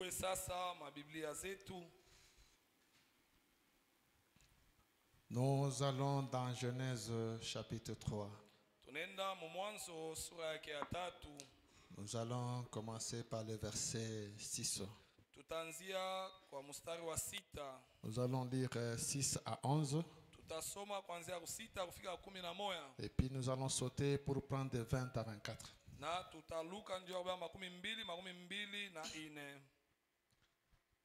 Tufungue sasa mabiblia zetu. Nous allons dans Genèse chapitre 3. Tunaenda mu Mwanzo sura yake ya 3. Nous allons commencer par le verset 6. Tutaanzia kwa mstari wa 6. Nous allons lire 6 à 11. Tutasoma kuanzia 6 kufika 11. Et puis nous allons sauter pour prendre de 20 à 24. Na tutaluka ndio kwa 22 na 4.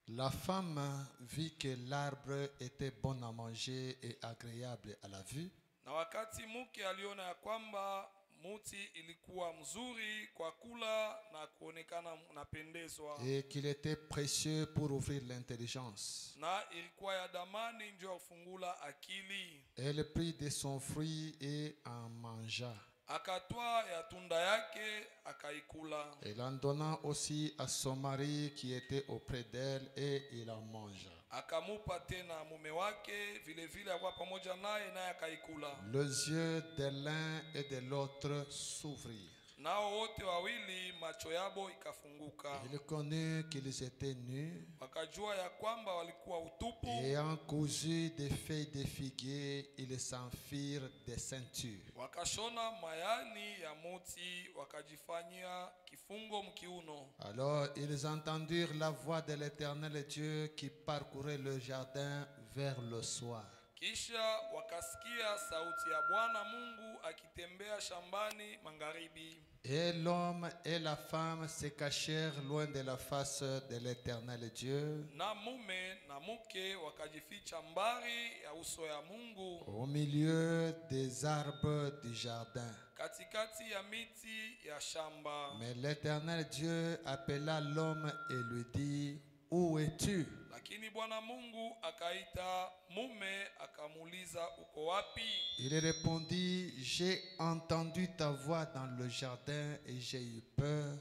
La femme vit que l'arbre était bon à manger et agréable à la vue. Na wakati mke aliona ya kwamba muti ilikuwa mzuri kwa kula na kuonekana unapendezwa. Et qu'il était précieux pour ouvrir l'intelligence. Na ilikuwa ya damani ndio kufungula akili. Elle prit de son fruit et en mangea. Akatwaa ya tunda yake akaikula. Elle en donna aussi à son mari qui était auprès d'elle et il en mangea. Akamupa tena mume wake vile vile akwa pamoja naye akaikula. Les yeux de l'un et de l'autre s'ouvrirent. Nao wote wawili macho yabo ikafunguka. Il connut qu'ils étaient nus. Wakajua ya kwamba walikuwa utupu. Et en cousu des feuilles de figuier, ils s'en firent des ceintures. Wakashona mayani ya muti wakajifanyia kifungo mkiuno. Alors ils entendirent la voix de l'Éternel Dieu qui parcourait le jardin vers le soir. Kisha wakasikia sauti ya Bwana Mungu akitembea shambani magharibi. Et l'homme et la femme se cachèrent loin de la face de l'Éternel Dieu, Na mume na mke wakajificha mbali ya uso ya Mungu, au milieu des arbres du jardin. katikati ya miti ya shamba. Mais l'Éternel Dieu appela l'homme et lui dit, où es-tu? Lakini Bwana Mungu akaita mume akamuuliza uko wapi? Il répondit, j'ai entendu ta voix dans le jardin et j'ai eu peur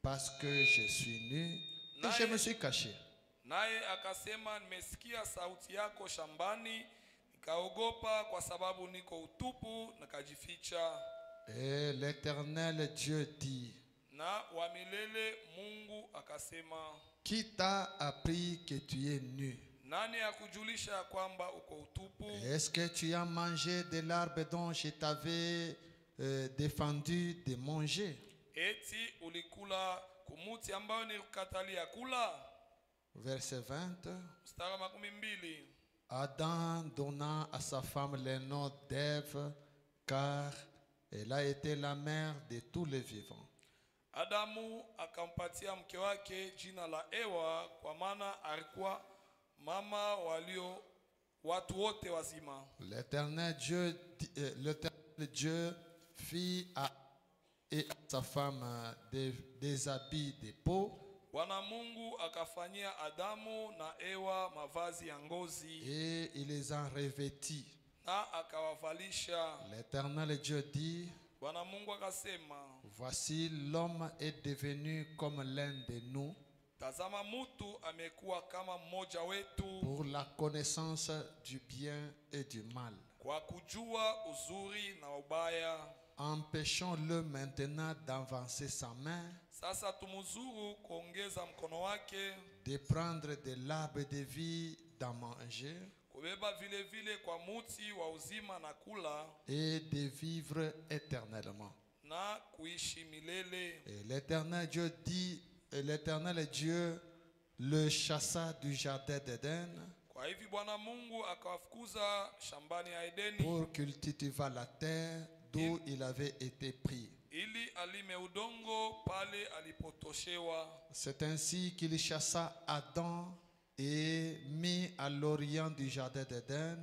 parce que je suis nu et je me suis caché. Naye akasema, nimesikia sauti yako shambani, nikaogopa kwa sababu niko utupu nikajificha. Et l'Éternel Dieu dit, Na wa milele Mungu akasema, qui t'a appris que tu es nu? nani akujulisha ya kwamba uko utupu? Est-ce que tu as mangé de l'arbre dont je t'avais défendu de manger? Eti ulikula kumuti ambayo nilikatalia kula? Verset 20. Mstari 12. Adam donna à sa femme le nom d'Ève, car elle a été la mère de tous les vivants. Adamu akampatia mke wake jina la Ewa kwa maana alikuwa mama walio watu wote wazima. L'Éternel Dieu fit à sa femme des habits de peau. Bwana Mungu akafanyia Adamu na Ewa mavazi ya ngozi. Et il les en revêtit. Na akawavalisha. L'Éternel Dieu dit, Bwana Mungu akasema, voici l'homme est devenu comme l'un de nous, tazama mutu amekuwa kama mmoja wetu, pour la connaissance du bien et du mal. kwa kujua uzuri na ubaya. Empêchons-le maintenant d'avancer sa main, Sasa tumuzuru kuongeza mkono wake, de prendre de l'arbre de vie, d'en manger, kubeba vile vile kwa muti wa uzima na kula, et de vivre éternellement. na kuishi milele. Et l'Éternel Dieu dit, et l'Éternel Dieu le chassa du jardin d'Éden Kwa hivi Bwana Mungu akawafukuza shambani ya Edeni, pour cultiver la terre d'où il avait été pris. ili alime udongo pale alipotoshewa. C'est ainsi qu'il chassa Adam et mit à l'orient du jardin d'Éden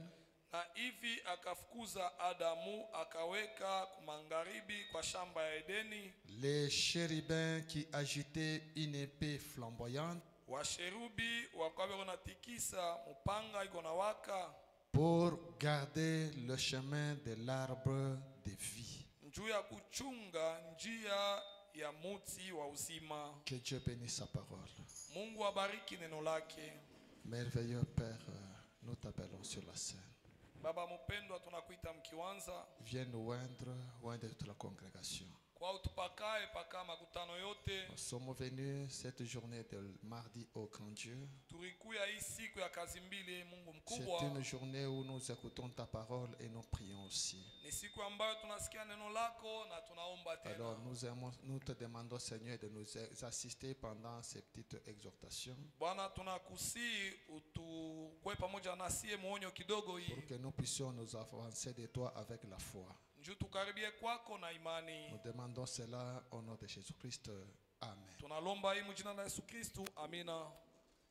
Na hivi akafukuza Adamu akaweka kumangaribi kwa shamba ya Edeni les chérubins qui agitaient une épée flamboyante washerubi wakawa wanatikisa mupanga iko na waka, pour garder le chemin de l'arbre de vie. njuu ya kuchunga njia ya muti wa uzima. Que Dieu bénisse sa parole. Mungu abariki neno lake. Merveilleux Père, nous t'appelons sur la scène. Baba mpendwa, tunakuita mkiwanza, Viens nous oindre toute la congrégation. kwa utupakae paka makutano yote. Nous sommes venus cette journée de mardi au grand Dieu. Tulikuya hii siku ya kazi mbili Mungu C'est mkubwa. une journée où nous écoutons ta parole et nous prions aussi. Ni siku ambayo tunasikia neno lako na tunaomba tena. Alors nous te demandons Seigneur de nous assister pendant ces petites exhortations. Bwana tunakusii utukwe pamoja nasi muonyo kidogo hii. Pour que nous puissions nous avancer de toi avec la foi. Njoo tukaribie kwako na imani. Nous demandons cela au nom de Jésus-Christ. Amen. Tunalomba hii mjina la Yesu Kristo. Amina.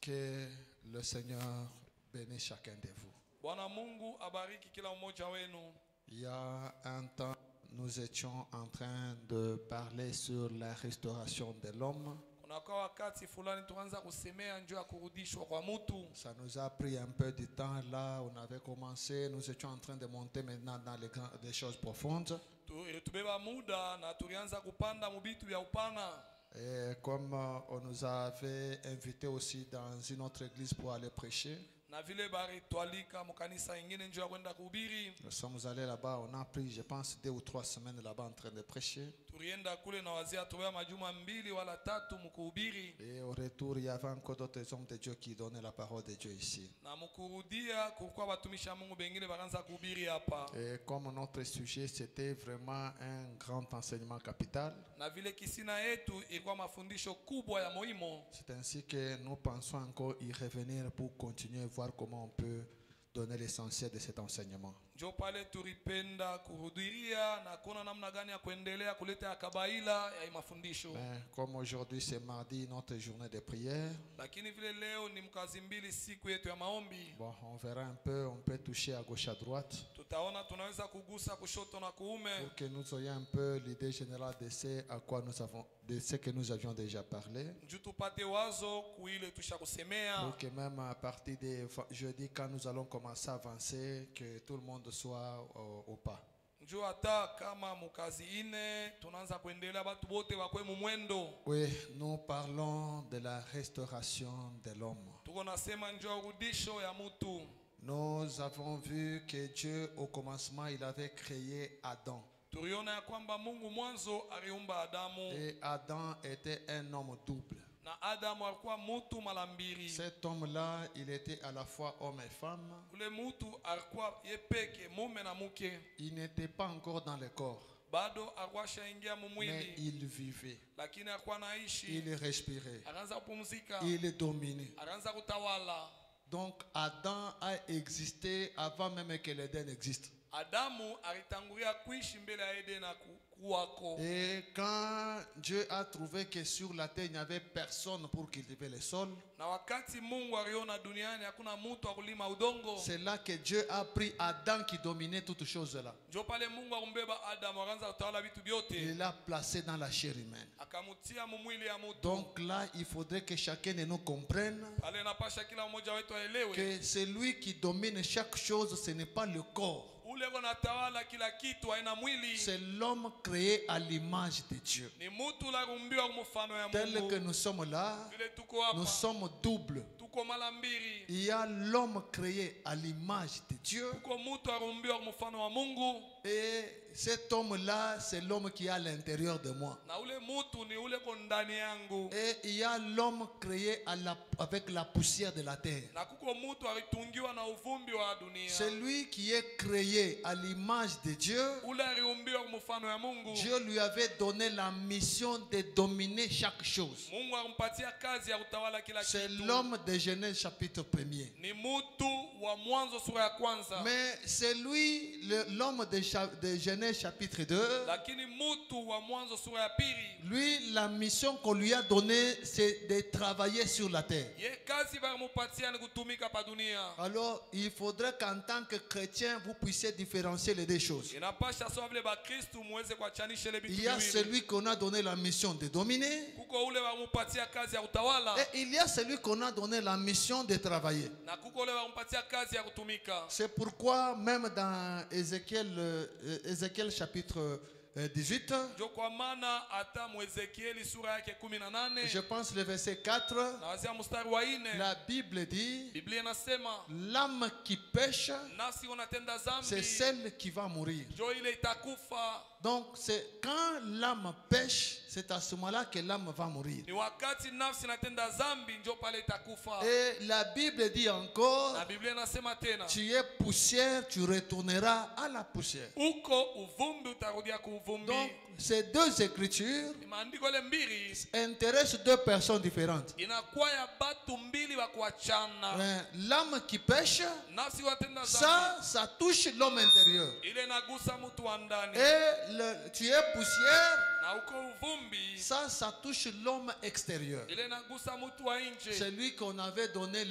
Que le Seigneur bénisse chacun de vous. Bwana Mungu abariki kila mmoja wenu. Il y a un temps, nous étions en train de parler sur la restauration de l'homme. Kuna kwa wakati fulani tuanza kusemea njoo ya kurudishwa kwa mtu. Ça nous a pris un peu de temps là, on avait commencé, nous étions en train de monter maintenant dans les choses profondes. Tubeba muda na tulianza kupanda mubitu vya upana. Et comme on nous avait invités aussi dans une autre église pour aller prêcher, Na vile bari tualika mkanisa ingine njoo ya kwenda kuhubiri. nous sommes allés là-bas, on a pris je pense 2 ou 3 semaines là-bas en train de prêcher. Tulienda kule na wazee atubeba majuma 2 wala 3 mkuhubiri. Et au retour, il y avait encore d'autres hommes de Dieu qui donnaient la parole de Dieu ici. Na mkurudia kulikuwa watumishi wa Mungu bengine bakaanza kuhubiri hapa. Et comme notre sujet c'était vraiment un grand enseignement capital, Na vile kisina yetu ilikuwa mafundisho kubwa ya muhimu. c'est ainsi que nous pensons encore y revenir pour continuer à voir comment on peut donner l'essentiel de cet enseignement. Njoo pale tulipenda kuhudhuria na kuona namna gani ya kuendelea kuleta kabaila ya mafundisho. Mais comme aujourd'hui c'est mardi, notre journée de prière, Lakini vile leo ni mkazi mbili siku yetu ya maombi. bon, on verra un peu, on peut toucher à gauche à droite Tutaona tunaweza kugusa kushoto na kuume. pour que nous ayons un peu l'idée générale de ce que nous avions déjà parlé. Njoo tupate wazo kuile tushakusemea. Pour que même à partir de jeudi, quand nous allons commencer à avancer, que tout le monde soit au pas. Njoo hata kama mkazi ine tunaanza kuendelea watu wote wakwe mumwendo. Oui, nous parlons de la restauration de l'homme. Tuko nasema njoo rudisho ya mtu. Nous avons vu que Dieu, au commencement, il avait créé Adam. Tuliona ya kwamba Mungu mwanzo aliumba Adamu. Et Adam était un homme double. Na Adamu alikuwa mtu mara mbili. Cet homme-là, il était à la fois homme et femme. Ule mtu alikuwa yepeke mume na mke. Il n'était pas encore dans le corps, Bado alikuwa shaingia mais mumwili. il vivait, Lakini alikuwa naishi. il respirait, Akaanza kupumzika. il dominait. Akaanza kutawala. Donc Adam a existé avant même que l'Éden existe. Adamu alitangulia kuishi mbele ya Eden na kuwako. Et quand Dieu a trouvé que sur la terre il n'y avait personne pour cultiver le sol, Na wakati Mungu aliona duniani hakuna mtu akulima udongo. c'est là que Dieu a pris Adam qui dominait toutes choses là. Ndio pale Mungu akumbeba Adamu akaanza kutawala vitu vyote. Il l'a placé dans la chair humaine. Akamutia mumwili ya mtu. Donc là, il faudrait que chacun de nous comprenne Pale napasha kila mmoja wetu aelewe. que celui qui domine chaque chose, ce n'est pas le corps. Ule kona tawala kila kitu haina mwili. C'est l'homme créé à l'image de Dieu. Ni mtu la rumbiwa kwa mfano ya Tel que Mungu. nous sommes là, Vile tuko hapa. nous sommes doubles. Tuko mara mbili. Il y a l'homme créé à l'image de Dieu. Tuko mtu arumbiwa kwa mfano wa Mungu. Et cet homme-là, c'est l'homme qui est à l'intérieur de moi. Na ule mtu ni ule ko ndani yangu. Et il y a l'homme créé avec la poussière de la terre. Na kuko mtu alitungiwa na uvumbi wa dunia. Celui qui est créé à l'image de Dieu, Ule aliumbiwa kwa mfano ya Mungu. Dieu lui avait donné la mission de dominer chaque chose. Mungu alimpatia kazi ya kutawala kila C'est kitu. l'homme de Genèse chapitre 1er. Ni mtu wa Mwanzo sura ya kwanza. Mais c'est lui, l'homme de Genèse chapitre 2. Lakini mtu wa Mwanzo sura ya pili. Lui, la mission qu'on lui a donnée, c'est de travailler sur la terre. Ye kazi balimupatia ni kutumika pa dunia. Alors, il faudrait qu'en tant que chrétien, vous puissiez différencier les deux choses. Inapasha sawa vile bakristu muweze kuachanisha ile vitu Il y a viwili. celui qu'on a donné la mission de dominer, Kuko ule bamupatia kazi ya kutawala. et il y a celui qu'on a donné la mission de travailler. Na kuko ule bamupatia kazi ya kutumika. C'est pourquoi même dans Ézéchiel chapitre 18, Ndio kwa maana hata Ezekieli sura yake 18 je pense le verset 4, na wazia mstari wa 4 la Bible dit, Biblia inasema l'âme qui pêche, nasi wanatenda c'est dhambi celle qui va mourir. ndio ile itakufa. Donc, c'est quand l'âme pêche, c'est à ce moment-là que l'âme va mourir. Ni wakati nafsi inatenda dhambi ndio pale itakufa. Et la Bible dit encore, Na Biblia inasema tena, tu es poussière, tu retourneras à la poussière. uko uvumbi utarudia kuvumbi. Donc, ces deux écritures Ni maandiko ile mbili intéressent deux personnes différentes. inakuwa ya batu mbili wa kuachana. L'âme qui pêche, Nafsi watenda dhambi ça touche l'homme intérieur. ile inagusa mtu wa ndani. Et tu es poussière, Na uko uvumbi ça touche l'homme extérieur. ile inagusa mtu wa nje. C'est lui qu'on avait donné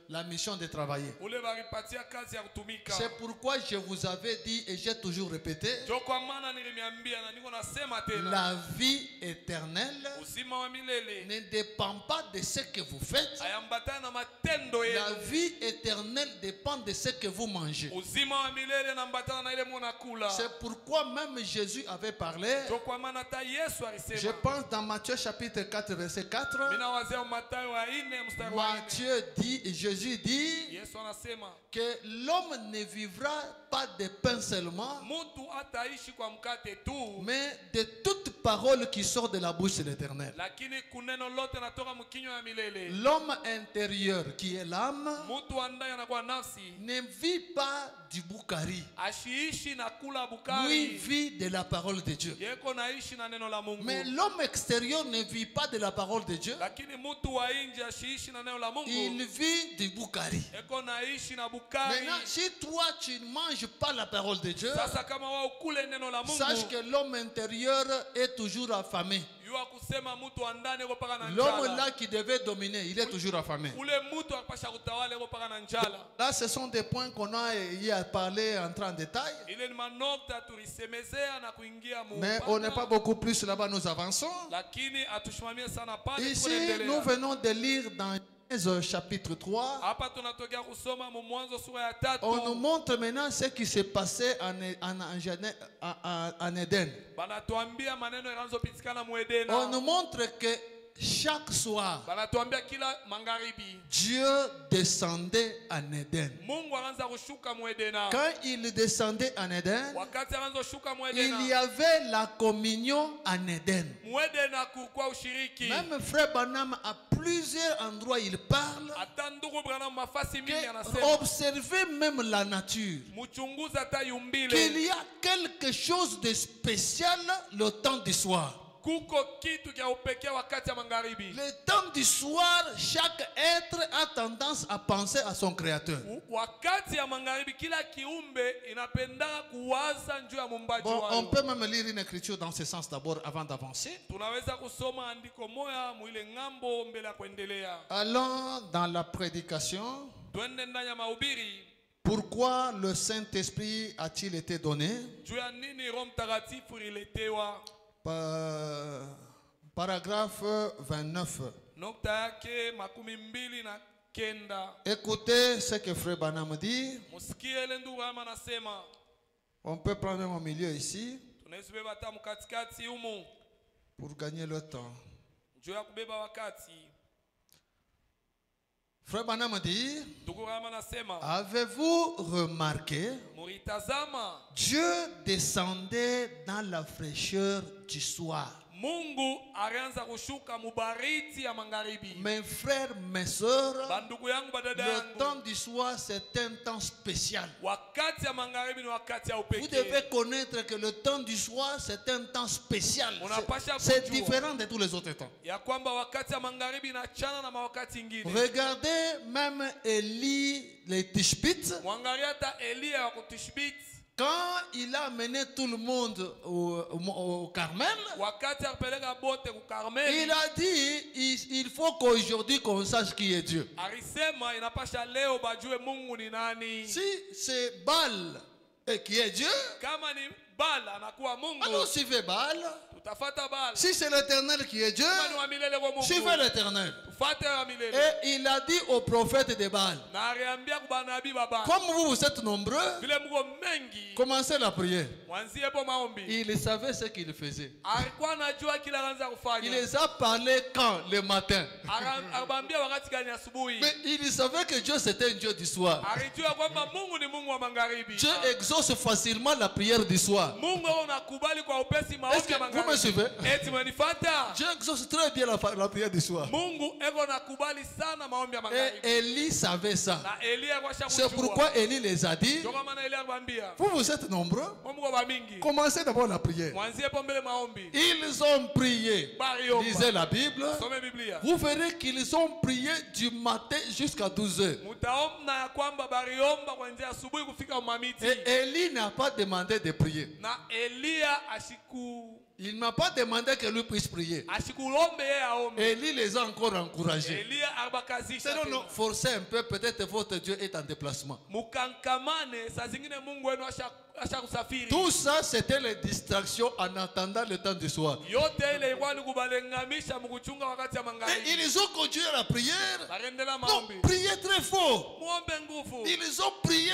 la mission de travailler. Ule baripatia kazi ya kutumika. C'est pourquoi je vous avais dit et j'ai toujours répété, Ndio kwa maana nilimiambia na niko nasema tena. la vie éternelle Uzima wa milele ne dépend pas de ce que vous faites. hayambatana na matendo La yenu. vie éternelle dépend de ce que vous mangez. Uzima wa milele unambatana na ile mnakula. C'est pourquoi même Jésus avait parlé, Ndio kwa maana hata Yesu je alisema. pense dans Matthieu chapitre 4 verset 4, Mina wazee Mathayo wa 4 mstari wa 4. Matthieu dit, Jésus dit Yesu anasema que l'homme ne vivra pas de pain seulement, mtu ataishi kwa mkate tu, mais de toute parole qui sort de la bouche de l'Éternel. lakini kuneno lote natoka mkinywa ya milele. L'homme intérieur qui est l'âme Mtu wa ndani anakuwa nafsi, ne vit pas du boukari. ashiishi na kula Lui bukari. vit de la parole de Dieu. Yeko naishi na neno la Mungu. Mais l'homme extérieur ne vit pas de la parole de Dieu. Lakini mtu wa nje ashiishi na neno la Mungu. Il vit du boukari. Eko naishi na bukari. Maintenant, si toi tu ne manges pas la parole de Dieu, Sasa kama wao kule neno la Mungu, sache que l'homme intérieur est toujours affamé. yua kusema mtu wa ndani eko paka na L'homme njala. là qui devait dominer, il est toujours affamé. Ule mtu akapasha kutawala eko paka na njala. Là, ce sont des points qu'on a eu à parler en détail. Ile ni manokta tulisemezea na kuingia mu. Mais on n'est pas beaucoup plus là-bas, nous avançons. Lakini atushimamie sana pale Ici, tunaendelea. nous venons de lire dans Genèse chapitre 3. Hapa tunatokea kusoma mu Mwanzo sura ya 3. On nous montre maintenant ce qui s'est passé en Éden. Banatuambia maneno yanazopitikana mu Edena. On nous montre que chaque soir, Banatuambia kila magharibi Dieu descendait en Éden. Mungu anaanza kushuka mu Edena. Quand il descendait en Éden, Wakati anaanza kushuka mu Edena, il y avait la communion en Éden. mu Edena kulikuwa ushiriki. Même frère Branham, à plusieurs endroits, il parle. Hata ndugu Branham mafasi mingi Que anasema observez même la nature. mchunguza hata yumbile. Qu'il y a quelque chose de spécial le temps du soir. Kuko kitu kya upekee wakati ya magharibi. Le temps du soir, chaque être a tendance à penser à son créateur. Wakati ya magharibi kila kiumbe inapenda kuwaza njoo ya muumbaji Bon, wao. on peut même lire une écriture dans ce sens d'abord avant d'avancer. Tunaweza kusoma andiko moya mwile ngambo mbele ya kuendelea. Allons dans la prédication. Twende ndani ya mahubiri. Pourquoi le Saint-Esprit a-t-il été donné? Juu ya nini Roho Mtakatifu ililetewa? Paragraphe 29. Nokta yake 29. Écoutez ce que Frère Branham dit. Musikie ile ndugu ama anasema. On peut prendre même au milieu ici Tunaweza beba hata mkatikati humu. pour gagner le temps. Juu ya kubeba wakati. Frère Branham dit, Ndugu ama anasema. avez-vous remarqué, Muritazama. Dieu descendait dans la fraîcheur du soir. Mungu alianza kushuka mubariti ya magharibi. Mes frères, mes sœurs, Bandugu yangu badada le yangu. temps du soir, c'est un temps spécial. Wakati ya magharibi ni wakati ya Vous upekee. devez connaître que le temps du soir, c'est un temps spécial. Unapasha C'est kujua différent de tous les autres temps. ya kwamba wakati ya magharibi inachana na mawakati ingine. Regardez même Élie, les Tishbites, Mwangalia hata Elia wa kutishbit. quand il a amené tout le monde au Carmel, Wakati apeleka bote ku il Karmeli. a dit, il faut qu'aujourd'hui qu'on sache qui est Dieu. Alisema inapasha leo bajue Mungu ni nani. Si c'est Baal qui est Dieu, Kama ni Baal anakuwa Mungu. alors suivez Baal. Utafata Baal. Si c'est l'Éternel qui est Dieu, Kama ni wa milele kwa Mungu. suivez l'Éternel. Ufate wa milele. Et il a dit aux prophètes de Baal, Na aliambia kwa manabii wa Baal. comme vous êtes nombreux, Vile mko mengi. commencez la prière. Mwanzie hapo maombi. Il savait ce qu'il faisait. Alikuwa anajua kila anaanza Il kufanya. les a parlé quand? Le matin. Akamwambia wakati gani asubuhi. Mais il savait que Dieu c'était un Dieu du soir. Alijua kwamba Mungu ni Mungu wa magharibi. Dieu exauce facilement la prière du soir. Mungu unakubali kwa upesi Est-ce maombi que ya vous me magharibi. suivez? Eti mnifuata? Dieu exauce très bien la prière du soir. Mungu eko nakubali sana maombi ya Et magharibi. Élie savait ça. Na Elia kwa C'est shakujua. pourquoi Élie les a dit, Ndio maana Elia akamwambia, vous êtes nombreux, Mungu wa mingi. commencez d'abord la prière. Mwanzie hapo mbele maombi. Ils ont prié. Bariomba. Lisez la Bible. Some Biblia. Vous verrez qu'ils ont prié du matin jusqu'à 12 heures. Mutaona ya kwamba bariomba kuanzia asubuhi kufika umamiti. Et Élie n'a pas demandé de prier. Na Elia Il n'a pas demandé que lui puisse prier. ashikulombe yeye aombe. Élie les a encore encouragés. Elia abakazisha. Sinon, non, forcez un peu, peut-être votre Dieu est en déplacement. Mukankamane saa zingine Mungu wenu ashakusafiri. Tout ça, c'était les distractions en attendant le temps du soir. Yote ile ilikuwa ni kubalengamisha mkuchunga wakati ya Et magharibi. ils ont continué la prière. Barendela Non, maombi. priez très fort. Muombe nguvu. Ils ont prié.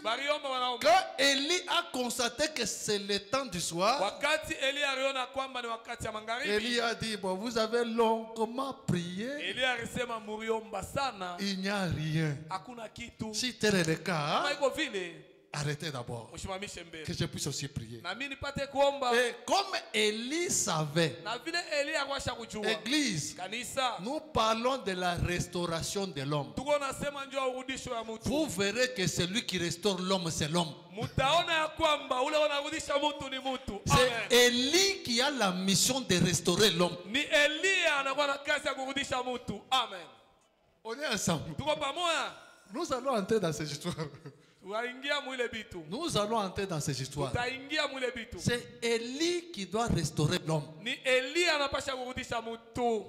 Bariomba wanaomba. Quand Élie a constaté que c'est le temps du soir, Wakati Elia aliona kwamba ni wakati ya magharibi. Élie a dit, bon, vous avez longuement prié. Elia alisema muriomba sana. Il n'y a rien. Hakuna kitu. Si tel est le Kama cas, iko vile, arrêtez d'abord. mshimamishe mbele. Que je puisse aussi prier. Na mimi nipate kuomba. Et comme Élie savait, Na vile Elia kwasha kujua. Église, Kanisa. nous parlons de la restauration de l'homme. Tuko nasema njoo urudisho ya mtu. Vous verrez que celui qui restaure l'homme, c'est l'homme. Mutaona ya kwamba ule unarudisha mtu ni mtu. C'est Amen. Élie qui a la mission de restaurer l'homme. Ni Elia anakuwa na kazi ya kurudisha mtu. Amen. On est ensemble. Tuko pamoja. Nous allons entrer dans ces histoires. Tuingia mwile bitu. Nous allons entrer dans ces histoires. Tutaingia mwile bitu. C'est Élie qui doit restaurer l'homme. Ni Elia anapasha kurudisha mtu.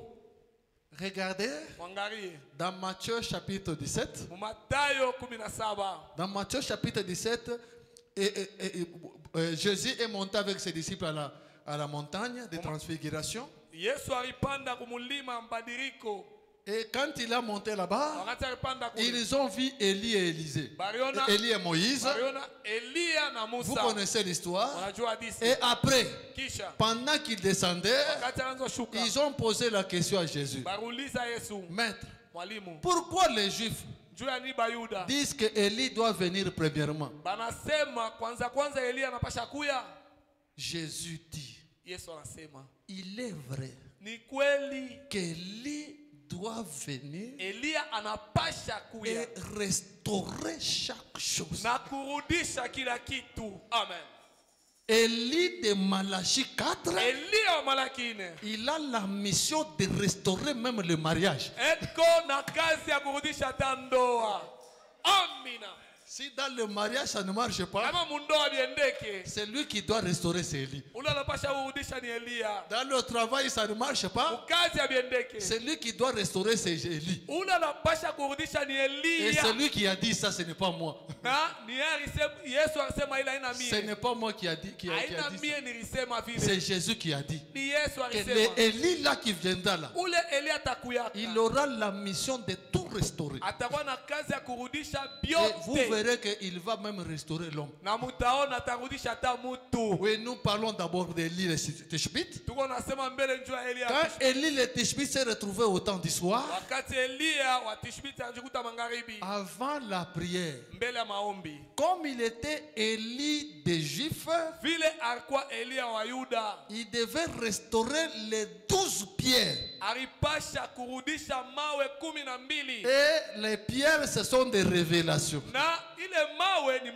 Regardez Mwangalie. dans Matthieu chapitre 17. Mathayo 17. Dans Matthieu chapitre 17, Jésus est monté avec ses disciples à la montagne de transfiguration. Yesu alipanda kumulima mbadiliko. Et quand il a monté là-bas, Wakati alipanda kule. ils ont vu Élie et Élisée. Bariona. Élie et Moïse. Bariona Elia na Vous Musa. connaissez l'histoire. Wanajua hadithi. Et après, Kisha. pendant qu'ils descendaient, Wakati anaanza shuka. ils ont posé la question à Jésus. Baruliza Yesu. Maître, Mwalimu. pourquoi les Juifs Juu ya ni Bayuda. disent que Élie doit venir premièrement? Banasema kwanza Elia anapasha kuya. Jésus dit, Yesu anasema il est vrai ni kweli qu'Élie doit venir Elia anapasha kuya et restaurer chaque chose. na kurudisha kila kitu. Amen. Élie de Malachie 4, Elia wa Malaki 4 il a la mission de restaurer même le mariage. eko na kazi ya kurudisha tandoa. Amina. Si dans le mariage ça ne marche pas, Kama mundoa biendeke, c'est lui qui doit restaurer ses lits. ule anapasha kurudisha ni Elia. Dans le travail ça ne marche pas, Ukazi ya biendeke, c'est lui qui doit restaurer ses lits. ule anapasha kurudisha ni Et Elia. c'est lui qui a dit ça, ce n'est pas moi. Na ni Yesu alisema ila haina Ce mie. n'est pas moi qui a dit, qui a Haina dit ça. mie nilisema vile. C'est Jésus qui a dit. Ni Yesu Que alisema. Élie là qui viendra là, Ule Elia atakuyaka. il aura la mission de tout restaurer. Atakuwa na kazi ya kurudisha Et vous byote. verrez qu'il va même restaurer l'homme. Na mutaona atarudisha hata mutu. Oui, nous parlons d'abord d'Élie le Tishbite. Tuko nasema mbele njoo ya Elia. Quand Élie le Tishbite s'est retrouvé au temps du soir, Wakati Elia wa Tishbiti anajikuta magharibi avant la prière, mbele ya maombi. comme il était Élie des Juifs, Vile alikuwa Elia wa Yuda. il devait restaurer les 12 pierres. Alipasha kurudisha mawe 12. Et les pierres, ce sont des révélations. Na ile mawe ni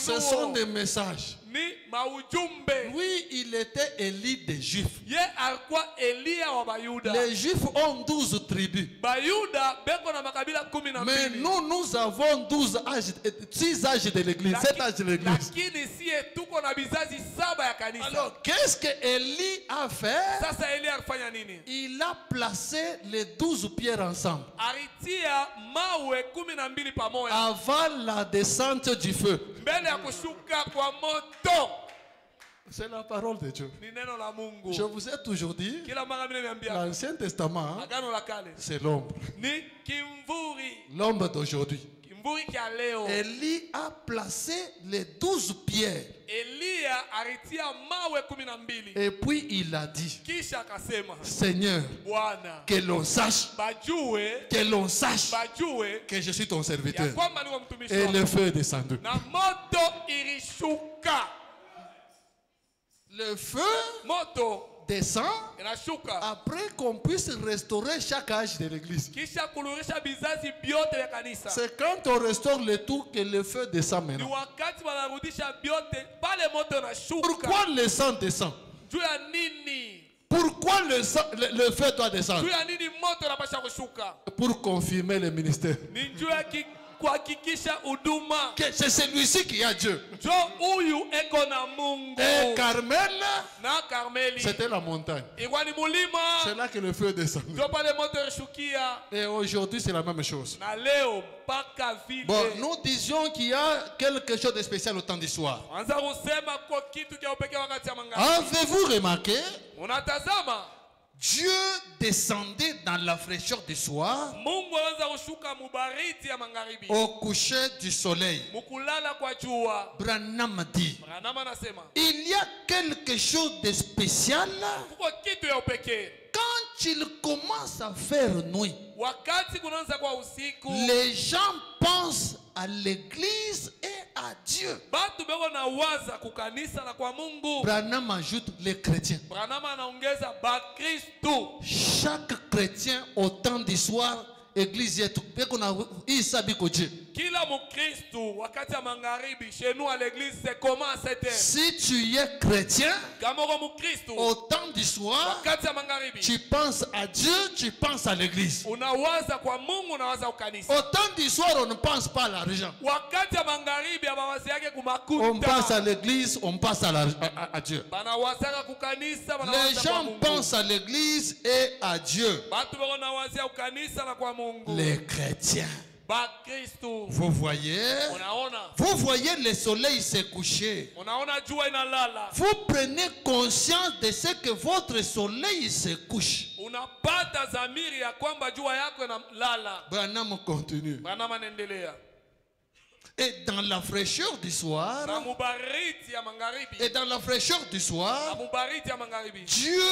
Ce sont maufunuo. des messages. Ni maujumbe. Oui, il était Élie des Juifs. Ye alikuwa Elia wa Bayuda. Les Juifs ont 12 tribus. Bayuda beko na makabila 12. Mais nous avons 6 âges de l'église, 7 âges de l'église. Lakini sie tuko na bizazi 7 ya kanisa. Alors, qu'est-ce que Élie a fait? Sasa Elia alifanya nini? Il a placé les 12 pierres ensemble Alitia mawe 12 pamoja avant la descente du feu. mbele ya kushuka kwa moto. C'est la parole de Dieu. Ni neno la Mungu. Je vous ai toujours dit, Kila mara mimi nimeambia l'Ancien Testament, Agano la Kale c'est l'ombre. ni kimvuri. L'ombre d'aujourd'hui. Kimvuri kia leo. Élie a placé les 12 pierres. Elia alitia mawe 12. Et puis il a dit, Kisha akasema, Seigneur, Bwana, que l'on sache, bajue que je suis ton serviteur. ya kwamba ni mtumishi Et wako. le feu est descendu. Na moto ilishuka. Le feu Moto descend inashuka. après qu'on puisse restaurer chaque âge de l'église. Kisha kulurisha bizazi byote vya kanisa. C'est quand on restaure le tout que le feu descend Ni maintenant. wakati wanarudisha byote pale moto unashuka. Pourquoi le sang descend? Juu ya nini? Pourquoi le feu doit descendre? Juu ya nini moto unapasha kushuka? Pour confirmer le ministère. Ni juu ya kuhakikisha huduma. Que c'est celui-ci qui a Dieu. Jo huyu eko na Mungu. Et Carmel, Na Karmeli. c'était la montagne. Ilikuwa ni mulima. C'est là que le feu descend. Jo pale moto ilishukia. Et aujourd'hui, c'est la même chose. Na leo mpaka vile. Bon, nous disions qu'il y a quelque chose de spécial au temps du soir. Anza kusema kwa kitu kia upekee wakati ya magharibi. Avez-vous remarqué? Unatazama Dieu descendait dans la fraîcheur du soir Mungu anaanza kushuka mubaridi ya magharibi. au coucher du soleil. Mukulala kwa jua. Branham dit, Branham anasema il y a quelque chose de spécial kuko kitu ya upekee. quand il commence à faire nuit. Wakati kunaanza kwa usiku, Les gens pensent à l'église et à Dieu. batu beko na waza kukanisa na kwa Mungu. Branham ajoute les chrétiens. Branham anaongeza Bakristo. Chaque chrétien au temps du soir, église yetu, beko na isabi ko Dieu. Kila Mukristo wakati ya magharibi, chez nous à l'église c'est comment à 7 heures. Si tu es chrétien, Kama uko Mukristo, au temps du soir, wakati ya magharibi, tu penses à Dieu, tu penses à l'église. unawaza kwa Mungu, unawaza ukanisa. Au temps du soir, on ne pense pas à l'argent. Wakati ya magharibi abawazi yake kumakuta. On pense à l'église, on pense à Dieu. Banawazaka kukanisa, Les banawaza kwa gens Mungu. pensent à l'église et à Dieu. Batu beko na wazia ukanisa na kwa Mungu. Les chrétiens. Bakristo. Vous voyez, Unaona? le soleil se coucher. Unaona jua inalala. Vous prenez conscience de ce que votre soleil se couche. Unapata zamiri ya kwamba jua yako inalala. Branham continue. Branham anaendelea. Et dans la fraîcheur du soir, Na mubaridi ya magharibi. et dans la fraîcheur du Na soir, mubaridi ya magharibi. Dieu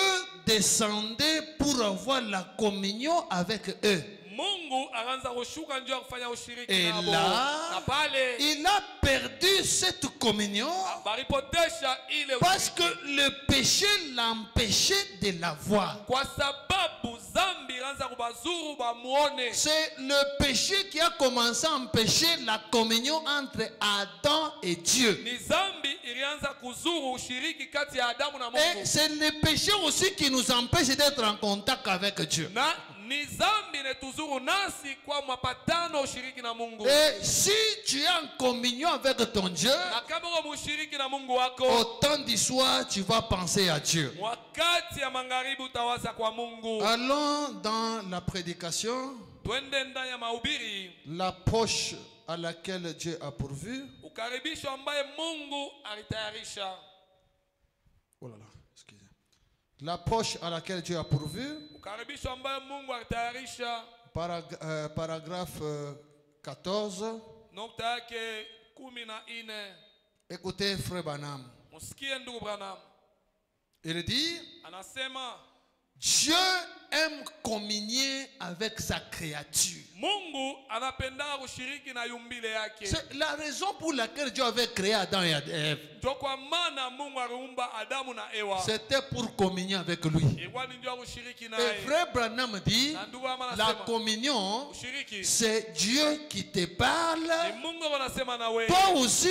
descendait pour avoir la communion avec eux. Mungu akaanza kushuka njoo kufanya ushiriki Et nabo. là, Na pale il a perdu cette communion baripotesha ile parce ushiriki. que le péché l'empêchait de la voir. Kwa sababu zambi ilianza kubazuru bamuone. C'est le péché qui a commencé à empêcher la communion entre Adam et Dieu. Ni zambi ilianza kuzuru ushiriki kati ya Adamu na Et Mungu. c'est le péché aussi qui nous empêche d'être en contact avec Dieu. Na ni zambi netuzuru nasi kwa mapatano ushiriki na Mungu. Et si tu es en communion avec ton Dieu, Na kama uko mushiriki na Mungu au wako, temps du soir, tu vas penser à Dieu. wakati ya magharibi utawaza kwa Mungu. Allons dans la prédication, Twende ndani ya mahubiri, l'approche à laquelle Dieu a pourvu. ukaribisho ambaye Mungu alitayarisha. Oh là là, excusez. L'approche à laquelle Dieu a pourvu. Ukaribisho ambaye Mungu alitayarisha. Paragraphe 14. Nukta yake 14. Écoutez, frère Branham. Musikie ndugu Branham. Il dit, Anasema Dieu aime communier avec sa créature. Mungu anapenda kushiriki na yumbile yake. C'est la raison pour laquelle Dieu avait créé Adam et Ève. Ndio kwa maana Mungu aliumba Adamu na Ewa. C'était pour communier avec lui. Ilikuwa ni ndio kushiriki Et naye. frère Branham dit, Na ndugu Branham la anasema communion, ushiriki c'est Dieu qui te ni parle. Mungu anasema na wewe. Toi aussi,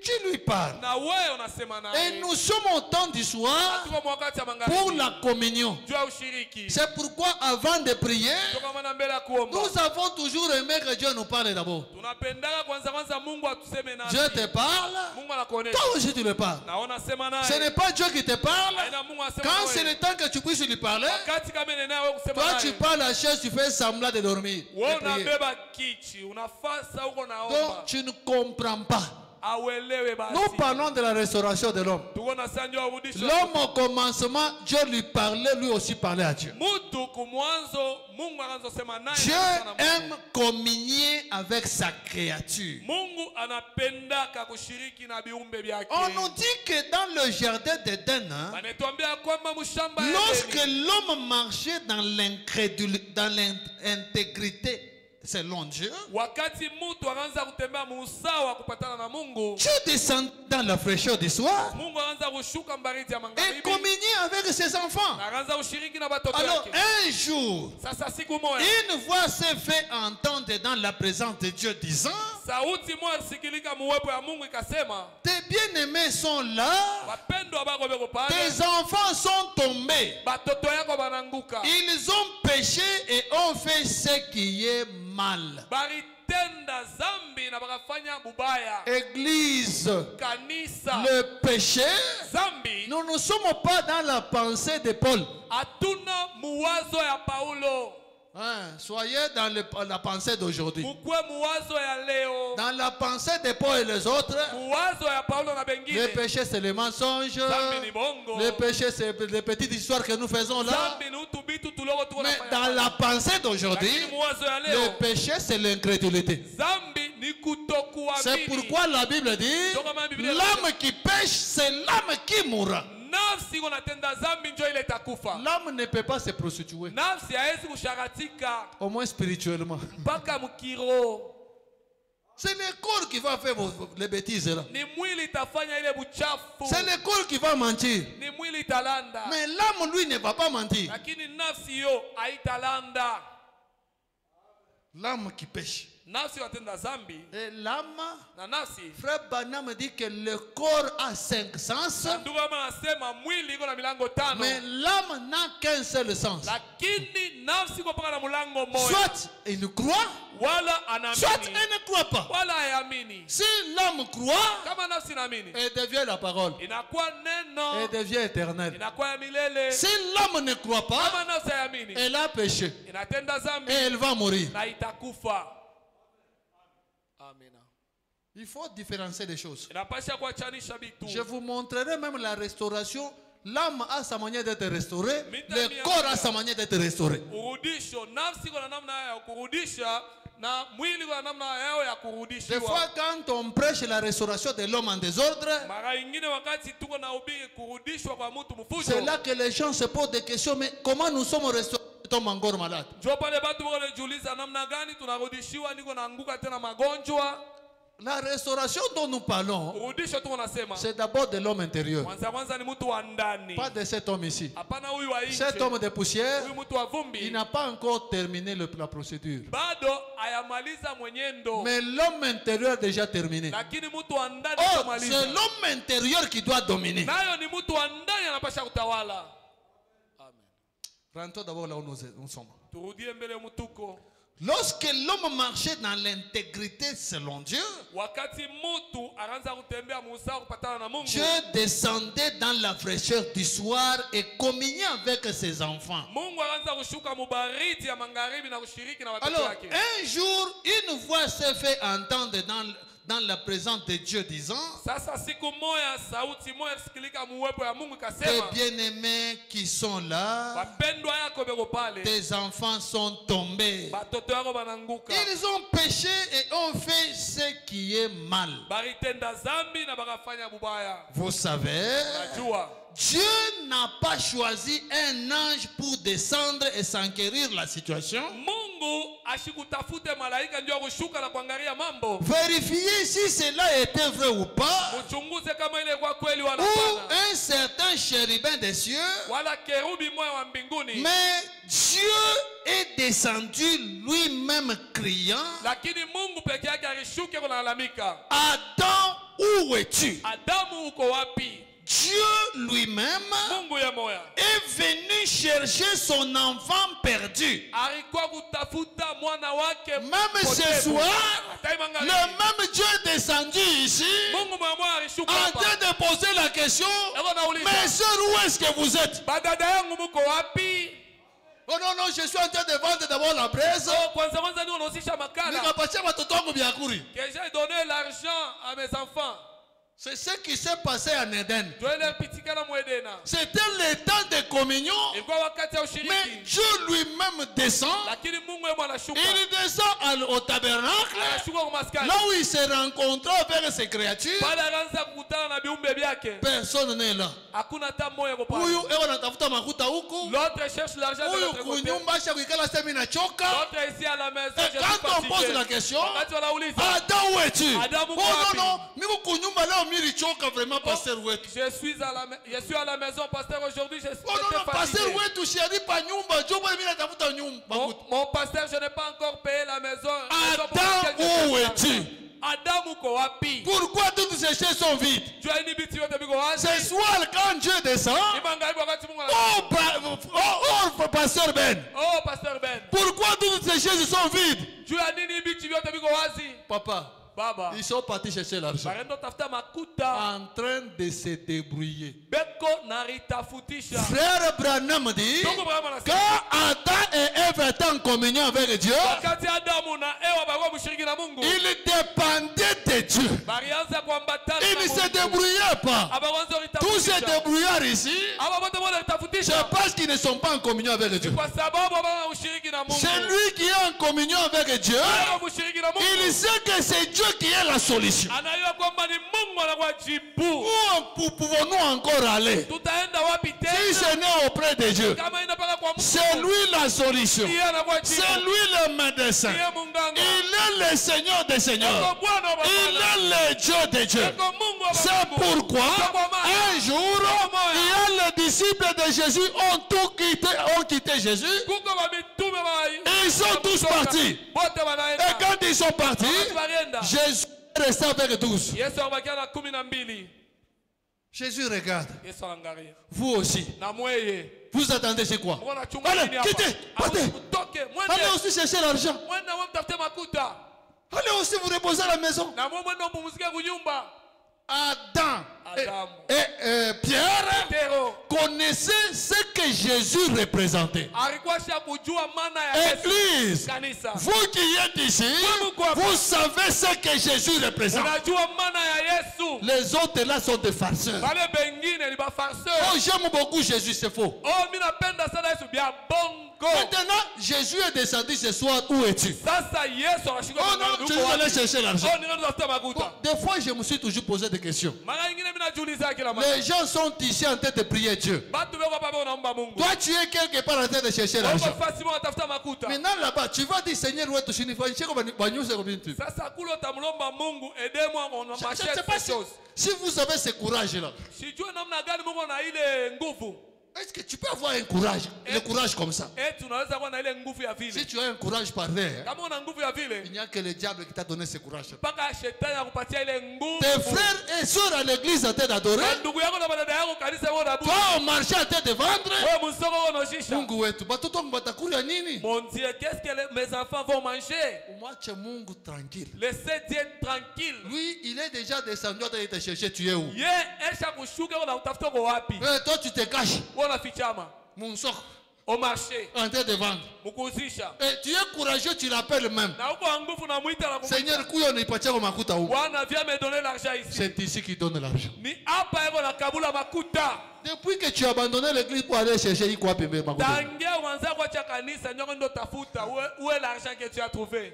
tu lui parles. Na wewe unasema naye. Et nous sommes au temps du soir Tuko wakati ya pour magharibi. la communion. Jua ushiriki. C'est pourquoi avant de prier, Toka maana mbele ya kuomba. nous avons toujours aimé que Dieu nous parle d'abord. Tunapendaka kwanza Mungu atuseme nasi. Dieu te parle, Mungu anakuonesha. toi aussi tu le parles. Na unasema Ce naye. n'est pas Dieu qui te parle. Haina Mungu anasema Quand nawe. c'est le temps que tu puisses lui parler, Wakati kama nene nawe kusema toi tu naye. parles la chaise, tu fais semblant de dormir. de Wewe prier. unabeba kichi, unafasa huko naomba. Donc tu ne comprends pas. Nous parlons de la restauration de l'homme. L'homme au commencement, Dieu lui parlait, lui aussi parlait à Dieu. Dieu aime communier avec sa créature. On nous dit que dans le jardin d'Éden, lorsque l'homme marchait dans l'intégrité selon Dieu, Dieu descend dans la fraîcheur du soir et communiait avec ses enfants. Alors un jour, une voix s'est fait entendre dans la présence de Dieu disant: tes bien-aimés sont là, tes enfants sont tombés, ils ont péché et ont fait ce qui est mal. Église, le péché, nous ne sommes pas dans la pensée de Paul. Soyez dans la pensée d'aujourd'hui. Dans la pensée de Paul et les autres, le péché c'est le mensonge, le péché c'est les petites histoires que nous faisons là. Mais dans la pensée d'aujourd'hui, le péché c'est l'incrédulité. C'est pourquoi la Bible dit: l'âme qui pêche, c'est l'âme qui mourra. L'âme ne peut pas se prostituer, au moins spirituellement. C'est le corps qui va faire les bêtises là. C'est le corps qui va mentir. Mais l'âme, lui, ne va pas mentir. L'âme qui pêche. Et l'âme, frère Banam dit que le corps a 5 sens, mais l'âme n'a qu'un seul sens. Soit il croit, soit il ne croit pas. Si l'âme croit, elle devient la parole, elle devient éternelle. Si l'âme ne croit pas, elle a péché et elle va mourir. Il faut différencier les choses. Je vous montrerai même la restauration. L'âme a sa manière d'être restaurée, le corps a sa manière d'être restauré. Des fois, quand on prêche la restauration de l'homme en désordre, c'est là que les gens se posent des questions. Mais comment nous sommes restaurés? Tombe encore malade. La restauration dont nous parlons, c'est d'abord de l'homme intérieur, pas de cet homme ici. Cet homme de poussière, il n'a pas encore terminé la procédure. Mais l'homme intérieur a déjà terminé. Oh, c'est l'homme intérieur qui doit dominer. Rentrons d'abord là où nous sommes. Lorsque l'homme marchait dans l'intégrité selon Dieu, Dieu descendait dans la fraîcheur du soir et communiait avec ses enfants. Alors, un jour, une voix s'est fait entendre dans la présence de Dieu disant: tes bien-aimés qui sont là, tes enfants sont tombés, ils ont péché et ont fait ce qui est mal. Vous savez, Dieu n'a pas choisi un ange pour descendre et s'enquérir la situation. Vérifiez si cela était vrai ou pas. Ou un certain chérubin des cieux. Mais Dieu est descendu lui-même criant: Adam, où es-tu? Dieu lui-même est venu chercher son enfant perdu. Même ce soir, le même Dieu est descendu ici en train de poser la question: mes soeurs, où est-ce que vous êtes? Oh non, non, je suis en train de vendre d'abord la braise. Que j'ai donné l'argent à mes enfants. C'est ce qui s'est passé en Éden. C'était le temps de communion. Mais Dieu lui-même descend. Il descend au tabernacle. Là où il se rencontre avec ses créatures. Personne n'est là. L'autre cherche l'argent de l'autre côté. L'autre est ici à la maison. Et quand on pose la question, Adam, où es-tu? Oh non, non. Vraiment, pasteur Ouet. Je suis à la maison, pasteur, aujourd'hui. Oh non, non, pasteur Ouet, tu chéris pas mon pasteur, je n'ai pas encore payé la maison. Adam, où es-tu? Adam, pourquoi toutes ces choses sont vides? Ce soir, quand Dieu descend, oh, pasteur Ben. Oh, pasteur Ben. Pourquoi toutes ces choses sont vides? Papa. Baba. Ils sont partis chercher l'argent. En train de se débrouiller. Frère Branham dit, quand Adam et Ève étaient en communion avec Dieu, ils dépendaient de Dieu. Ils ne se débrouillaient pas. Tous ces débrouillards ici, c'est parce qu'ils ne sont pas en communion avec Dieu. C'est lui qui est en communion avec Dieu. Il sait que c'est Dieu qui est la solution. Où pouvons-nous encore aller? Si ce n'est auprès de Dieu, c'est lui la solution. C'est lui le médecin. Il est le Seigneur des Seigneurs. Il est le Dieu des dieux. C'est pourquoi un jour, il y a les disciples de Jésus ont quitté Jésus. Ils sont tous partis. Et quand ils sont partis, Jésus est resté avec 12. Jésus regarde. Vous aussi. Vous attendez c'est quoi? Allez, quittez, partez. Allez aussi chercher l'argent. Allez aussi vous reposer à la maison. Adam et Pierre connaissaient ce que Jésus représentait. Église, vous qui êtes ici, vous savez ce que Jésus représente. Les autres là sont des farceurs. Oh, j'aime beaucoup Jésus, c'est faux. Maintenant, Jésus est descendu ce soir, où es-tu? Oh non, tu es allé chercher l'argent. Des fois, je me suis toujours posé des questions. Les gens sont ici en train de prier Dieu. Toi, tu es quelque part en train de chercher l'argent. Maintenant, là-bas, tu vas dire, Seigneur, je ne sais pas si vous avez ce courage-là. Est-ce que tu peux avoir un courage, le courage comme ça? Si tu as un courage par terre, il n'y a que le diable qui t'a donné ce courage. Tes frères et sœurs à l'église en train d'adorer, toi on marchait en train de vendre. Mon Dieu, qu'est-ce que mes enfants vont manger? Laissez Dieu tranquille. Lui, il est déjà descendu en train de te chercher. Tu es où? Et toi, tu te caches. Mon soc. Au marché. En train de vendre. Et tu es courageux, tu l'appelles même. Seigneur, viens me donner l'argent ici. C'est ici qu'il donne l'argent. Depuis que tu as abandonné l'église pour aller chercher quoi, où est l'argent que tu as trouvé?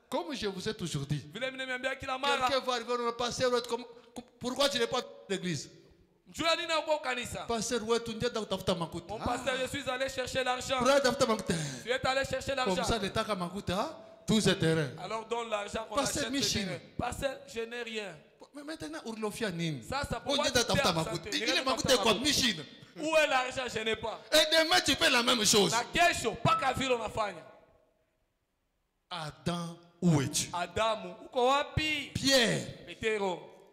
Comme je vous ai toujours dit, quelqu'un va arriver au pasteur, pourquoi tu n'es pas l'église? Pasteur, mon pasteur, je suis allé chercher l'argent. Tu es allé chercher l'argent. Comme ça, l'État Kamakuta, tout est terrain. Alors donne l'argent qu'on achète le terrain. Pasteur, je n'ai rien. Mais maintenant, Urlofia Nine. Ça pour moi, où est l'argent? Je n'ai pas. Et demain, tu fais la même chose. Adam, où es-tu? Adam, Pierre.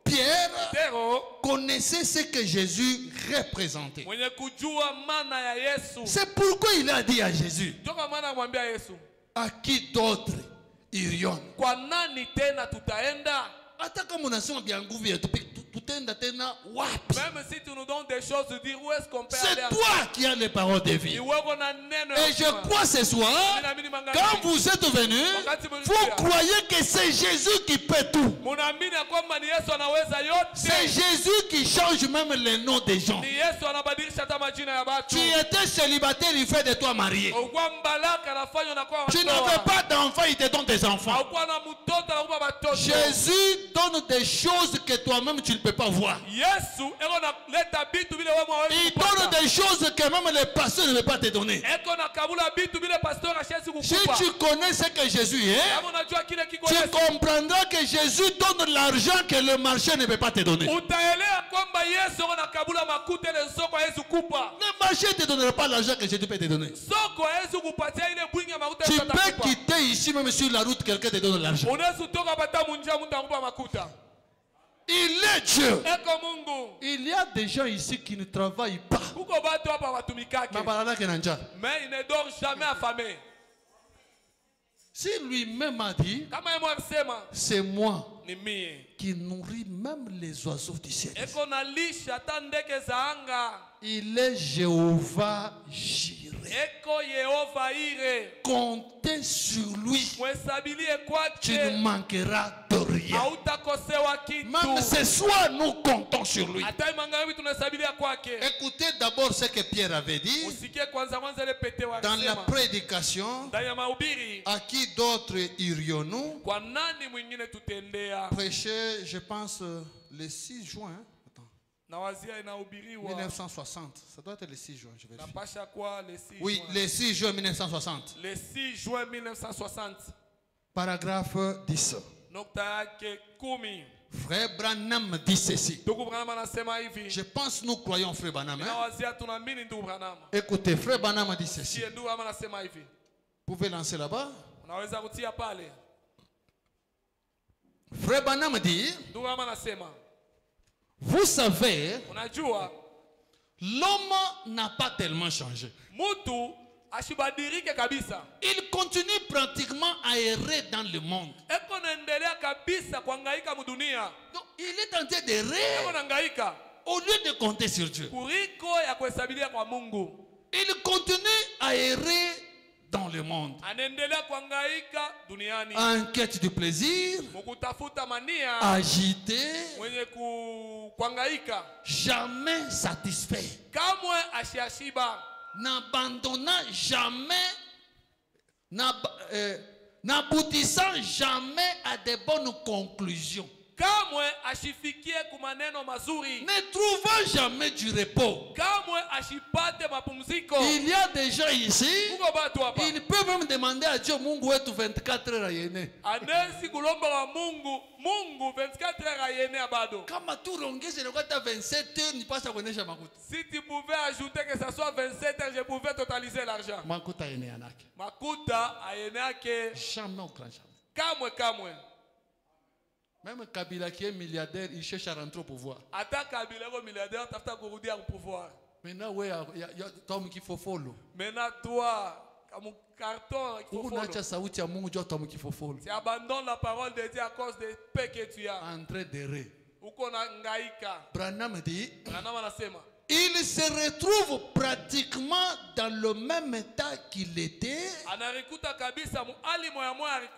Pierre connaissait ce que Jésus représentait. C'est pourquoi il a dit à Jésus, à qui d'autre irions? Hata kama unasema vya nguvu yetu tutende Même si tu nous donnes des choses, de dire où est-ce qu'on peut aller. C'est toi qui as les paroles de vie. Et je crois ce soir, quand vous êtes venus, vous croyez que c'est Jésus qui peut tout. C'est Jésus qui change même les noms des gens. Tu étais célibataire, il fait de toi marié. Tu n'avais pas d'enfants, il te donne des enfants. Jésus donne des choses que toi-même tu ne peux pas voir. Il donne des choses que même les pasteurs ne peuvent pas te donner. Si tu connais ce que Jésus est, tu comprendras que Jésus donne l'argent que le marché ne peut pas te donner. Le marché ne te donnera pas l'argent que Jésus peut te donner. Tu peux quitter ici même sur la route, quelqu'un te donne l'argent. Il est Dieu. Il y a des gens ici qui ne travaillent pas. Mais il ne dort jamais affamé. Si lui-même a dit, c'est moi qui nourris même les oiseaux du ciel. Il est Jéhovah Jireh. Comptez sur lui. Tu ne manqueras de rien. Même ce soir, nous comptons sur lui. Écoutez d'abord ce que Pierre avait dit dans la prédication. À qui d'autres irions-nous? Prêcher, je pense, le 6 juin. 1960. Ça doit être le 6 juin, je vérifie. Oui, le 6 juin 1960. Le 6 juin 1960. Paragraphe 10. Frère Branham dit ceci. Je pense nous croyons Frère Branham. Écoutez, Frère Branham dit ceci. Vous pouvez lancer là-bas. Frère Branham dit, vous savez, l'homme n'a pas tellement changé. Il continue pratiquement à errer dans le monde. Donc, il est en train d'errer au lieu de compter sur Dieu. Il continue à errer dans le monde. En quête du plaisir, agité, jamais satisfait, n'abandonnant jamais, n'aboutissant jamais à de bonnes conclusions, ne trouvant jamais du repos. Il y a des gens ici, ils peuvent même demander à Dieu, Mungu wetu 24 heures yene. Kama tu rongeze le 27 heures, ni pasa kuonesha makuta. Si tu pouvais ajouter que ça soit 27 heures, je pouvais totaliser l'argent. Makuta yene yanake. Makuta ayenake. Jamais au grand jamais. Kamwe. Même Kabila qui est milliardaire, il cherche à rentrer au pouvoir. Kabila est milliardaire, tu as gourdi au pouvoir. Maintenant, il y a Tom qui faut follow. Maintenant, toi, comme carton, il faut follow. Tu abandonnes la parole de Dieu à cause des paix que tu as. En train d'errer. Branham dit, il se retrouve pratiquement dans le même état qu'il était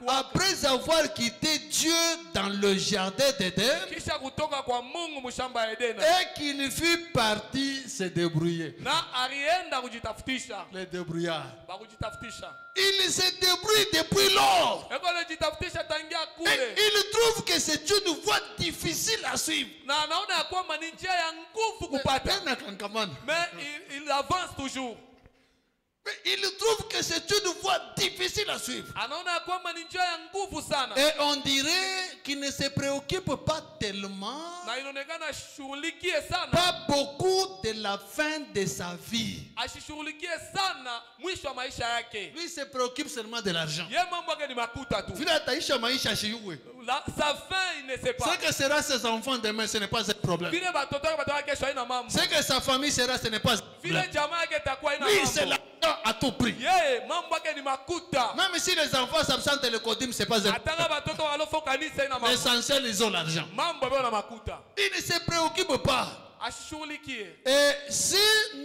après avoir quitté Dieu dans le jardin d'Éden et qu'il fut parti se débrouiller. Les débrouillards. Il se débrouille depuis lors. Et il trouve que c'est une voie difficile à suivre. Mais il avance toujours. Mais il trouve que c'est une voie difficile à suivre. Et on dirait qu'il ne se préoccupe pas tellement, pas beaucoup de la fin de sa vie. Lui se préoccupe seulement de l'argent. Sa fin, il ne sait pas. Ce que sera ses enfants demain, ce n'est pas un problème. Ce que sa famille sera, ce n'est pas un problème. Lui, c'est l'argent important à tout prix. Même si les enfants s'absentent le codim, c'est pas important. L'essentiel, ils ont l'argent. Ils ne se préoccupent pas. Et si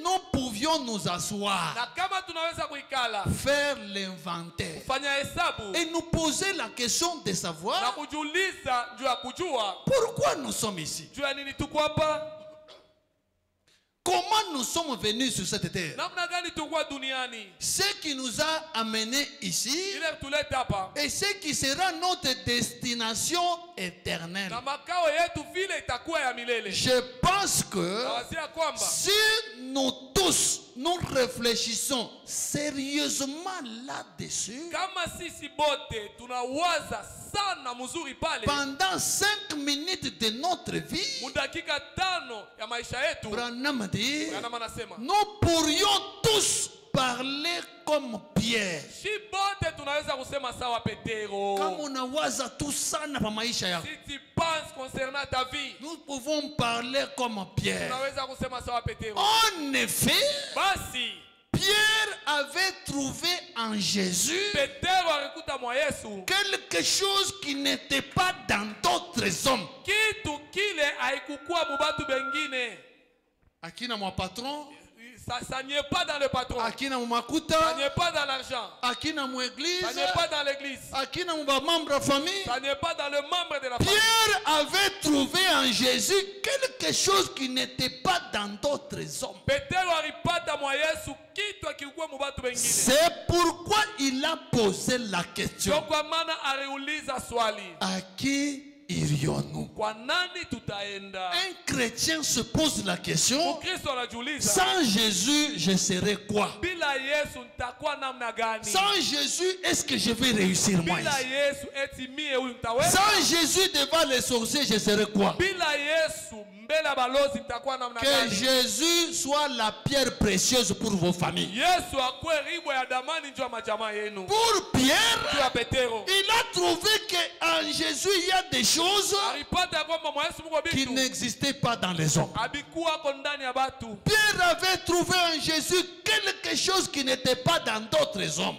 nous pouvions nous asseoir, faire l'inventaire et nous poser la question de savoir pourquoi nous sommes ici. Comment nous sommes venus sur cette terre? Ce qui nous a amenés ici et ce qui sera notre destination éternelle. Je pense que si nous tous nous réfléchissons sérieusement là-dessus, pendant 5 minutes de notre vie, Branham dit, nous pourrions tous parler comme Pierre. Comme unawaza tu sana pa maisha yako, nous pouvons parler comme Pierre. En effet, Pierre avait trouvé en Jésus quelque chose qui n'était pas dans d'autres hommes. Akina mon patron, ça n'y est pas dans le patron. Akina mon makuta, ça n'y est pas dans l'argent. Akina mon église, ça n'y est pas dans l'église. Akina mon membre de famille, ça n'y est pas dans le membre de la famille. Pierre avait trouvé en Jésus quelque chose qui n'était pas dans d'autres hommes. C'est pourquoi il a posé la question: à qui irions-nous? Un chrétien se pose la question: sans Jésus, je serai quoi? Sans Jésus, est-ce que je vais réussir moi? Sans Jésus devant les sorciers, je serai quoi? Que Jésus soit la pierre précieuse pour vos familles. Pour Pierre, il a trouvé qu'en Jésus il y a des choses qui n'existaient pas dans les hommes. Pierre avait trouvé en Jésus quelque chose qui n'était pas dans d'autres hommes.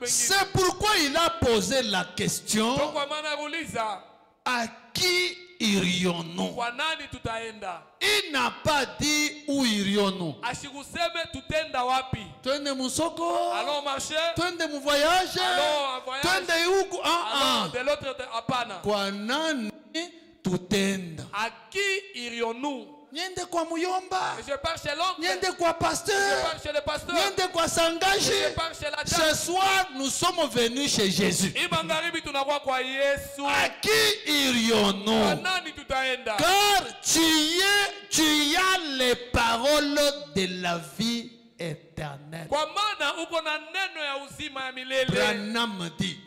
C'est pourquoi il a posé la question: à qui irions-nous? Il n'a pas dit où irions-nous. Twende musoko, twende mu voyage, twende huku. Kwa nani tutenda? À qui irions-nous? Niende kwa muyomba, je pars chez l'oncle, niende kwa pasteur, je pars chez le pasteur, niende kwa sangaji. je pars chez la dame. Ce soir, nous sommes venus chez Jésus. À qui irions-nous? Car tu as les paroles de la vie éternelle. Branham dit.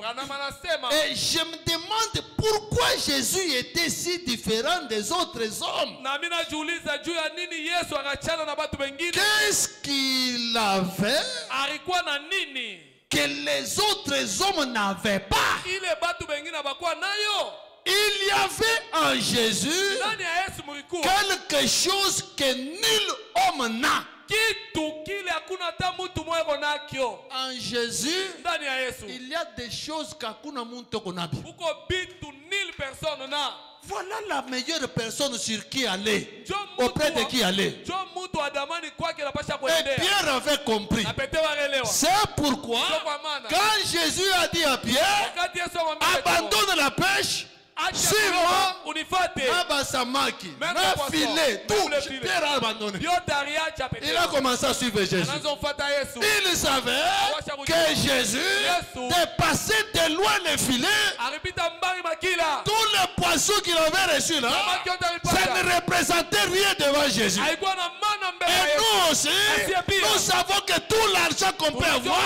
Et je me demande pourquoi Jésus était si différent des autres hommes. Qu'est-ce qu'il avait que les autres hommes n'avaient pas? Il y avait en Jésus quelque chose que nul homme n'a. En Jésus, il y a des choses qu'akuna muntu konabi. Voilà la meilleure personne sur qui aller, auprès de qui aller. Et Pierre avait compris. C'est pourquoi, quand Jésus a dit à Pierre: abandonne la pêche, suis-moi, Abasamaki, na filet, tout. Pierre a abandonné. Il a commencé à suivre Jésus. Il savait que Jésus dépassait de loin les filets. Tous les poissons qu'il avait reçus là, ça ne représentait rien devant Jésus. Et nous aussi, nous savons que tout l'argent qu'on peut avoir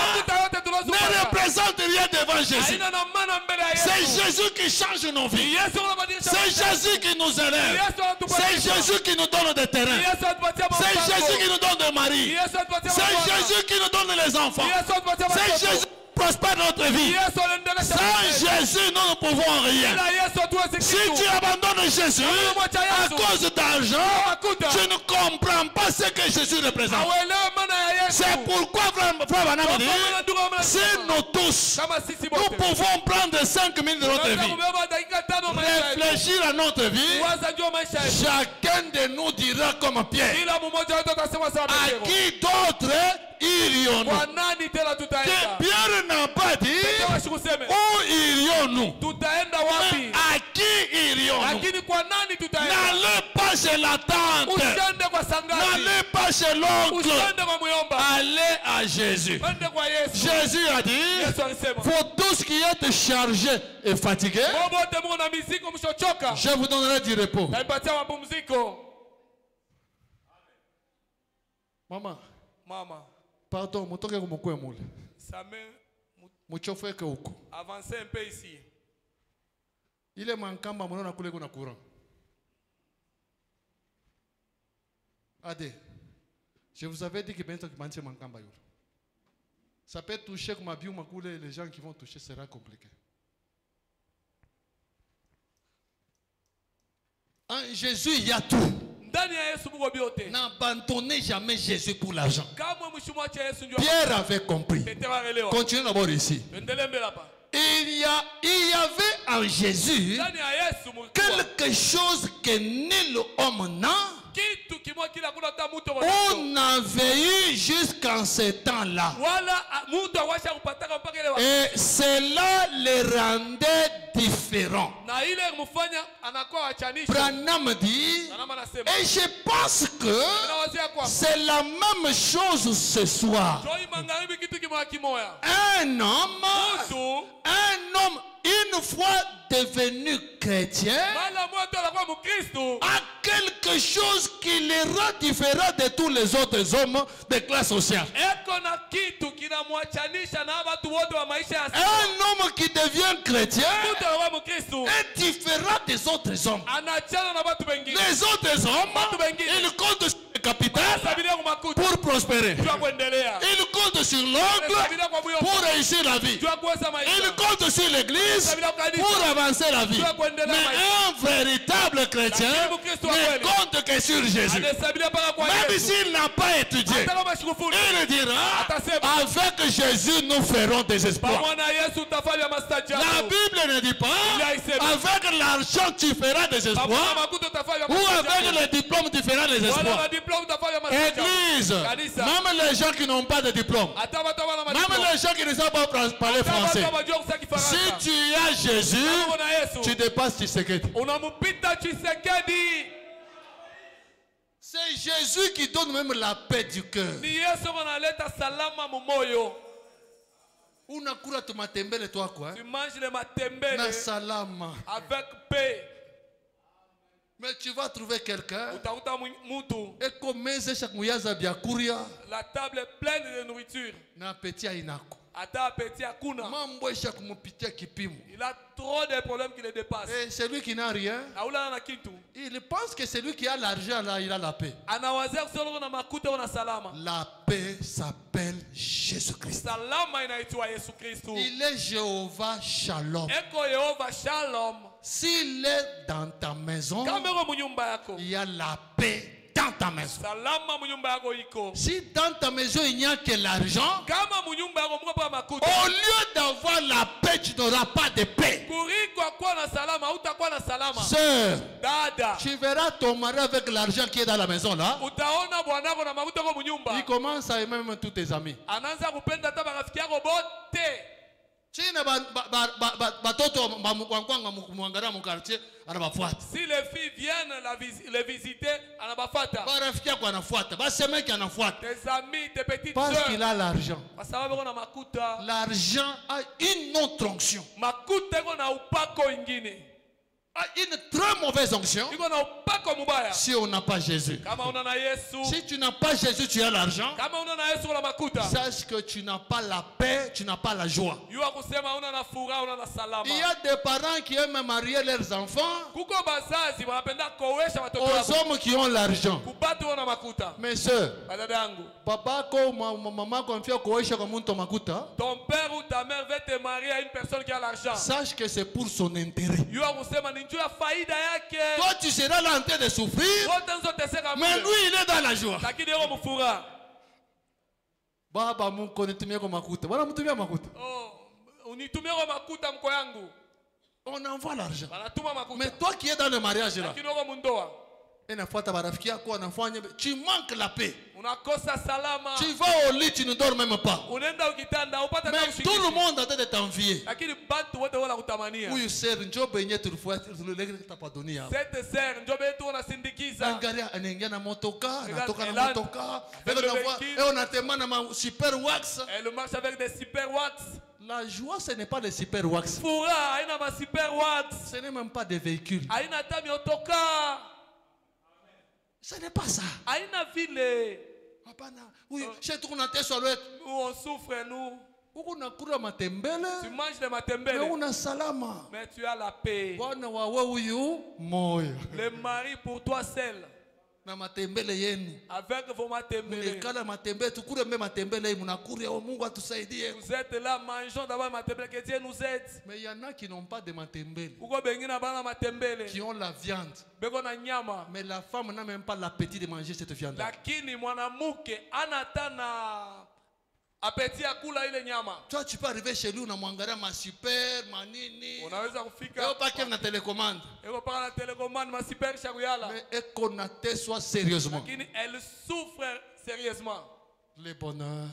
ne représente rien devant Jésus. C'est Jésus qui change nos vies. C'est Jésus qui nous élève. C'est Jésus qui nous donne des terrains. C'est Jésus qui nous donne des maris. C'est Jésus qui nous donne les enfants. C'est Jésus prospère notre vie. Sans Jésus, nous ne pouvons rien. Si tu abandonnes Jésus à cause d'argent, tu ne comprends pas ce que Jésus représente. C'est pourquoi, frère Branham dit, si nous tous, nous pouvons prendre 5 minutes de notre vie, réfléchir à notre vie, chacun de nous dira comme Pierre, à qui d'autre irions-nous? Que Pierre n'a pas dit où irions-nous, mais à qui irions-nous? N'allez pas chez la tante, n'allez pas chez l'oncle, allez à Jésus. Jésus a dit, pour tous qui êtes chargés et fatigués, je vous donnerai du repos. Maman, pardon, avancez un peu ici. Il est manquant, maman, na courant. Adé, je vous avais dit que ça peut toucher comme les gens qui vont toucher sera compliqué. En Jésus, il y a tout. N'abandonnez jamais Jésus pour l'argent. Pierre avait compris. Continuez d'abord ici. Il y avait en Jésus quelque chose que nul homme n'a. On avait eu jusqu'en ce temps-là. Et cela les rendait différents. Branham dit, et je pense que c'est la même chose ce soir. Un homme, une fois devenu chrétien, a quelque chose qui les rend différents de tous les autres hommes de classe sociale. Un homme qui devient chrétien est différent des autres hommes. Les autres hommes, ils comptent sur le capital pour prospérer. Ils comptent sur l'oncle pour réussir la vie. Ils comptent sur l'église pour avancer la vie. Mais un véritable chrétien ne compte que sur Jésus. Même s'il n'a pas étudié, il dira, avec Jésus nous ferons des espoirs. La Bible ne dit pas, avec l'argent tu feras des espoirs, ou avec le diplôme tu feras des espoirs. Église, même les gens qui n'ont pas de diplôme, même les gens qui ne savent pas parler français, si tu as Jésus, tu dépasses Tshisekedi. C'est Jésus qui donne même la paix du cœur. Tu manges le matembele avec paix. Mais tu vas trouver quelqu'un et la table est pleine de nourriture. Il a trop de problèmes qui le dépassent. Et celui qui n'a rien, il pense que celui qui a l'argent là, il a la paix. La paix s'appelle Jésus-Christ. Il est Jéhovah Shalom. S'il est dans ta maison, il y a la paix dans ta maison. Si dans ta maison il n'y a que l'argent, au lieu d'avoir la paix, tu n'auras pas de paix. Sœur, tu verras ton mari avec l'argent qui est dans la maison là. Il commence à aimer même tous tes amis. Si les filles viennent les visiter, tes amis, tes petites parce soeurs, qu'il a l'argent. L'argent a une autre onction. une très mauvaise onction si on n'a pas Jésus. Si tu n'as pas Jésus, tu as l'argent. Sache que tu n'as pas la paix, tu n'as pas la joie. Il y a des parents qui aiment marier leurs enfants aux hommes qui ont l'argent. Mes soeurs, papa ko maman confie koesha kwa muntu makuta. Ton père ou ta mère veut te marier à une personne qui a l'argent. Sache que c'est pour son intérêt. Toi tu seras là en train de souffrir, mais lui il est dans la joie. Baba mungu nitumie kwa makuta. Bwana mtumia makuta. Unitumie kwa makuta mko yangu. On envoie l'argent. Mais toi qui es dans le mariage là, tu manques la paix. Tu vas au lit, tu ne dors même pas. Mais tout le monde a de t'envier. Oui, sœur, cette sœur, elle marche avec des super wax. La joie, ce n'est pas les super wax. Ce n'est même pas des véhicules. Ce n'est pas ça. Oui, nous on souffre, nous. Tu manges des matembele. Mais tu as la paix. Le mari pour toi seul. Avec vos matembele. Vous êtes là, mangeons d'abord matembele, que Dieu nous aide. Mais il y en a qui n'ont pas de matembele, qui ont la viande. Mais la femme n'a même pas l'appétit de manger cette viande. Toi tu peux arriver chez lui, on a mangara ma super manini. On pas qu'il y a une télécommande. Mais elle soit sérieusement. Elle souffre sérieusement. Le bonheur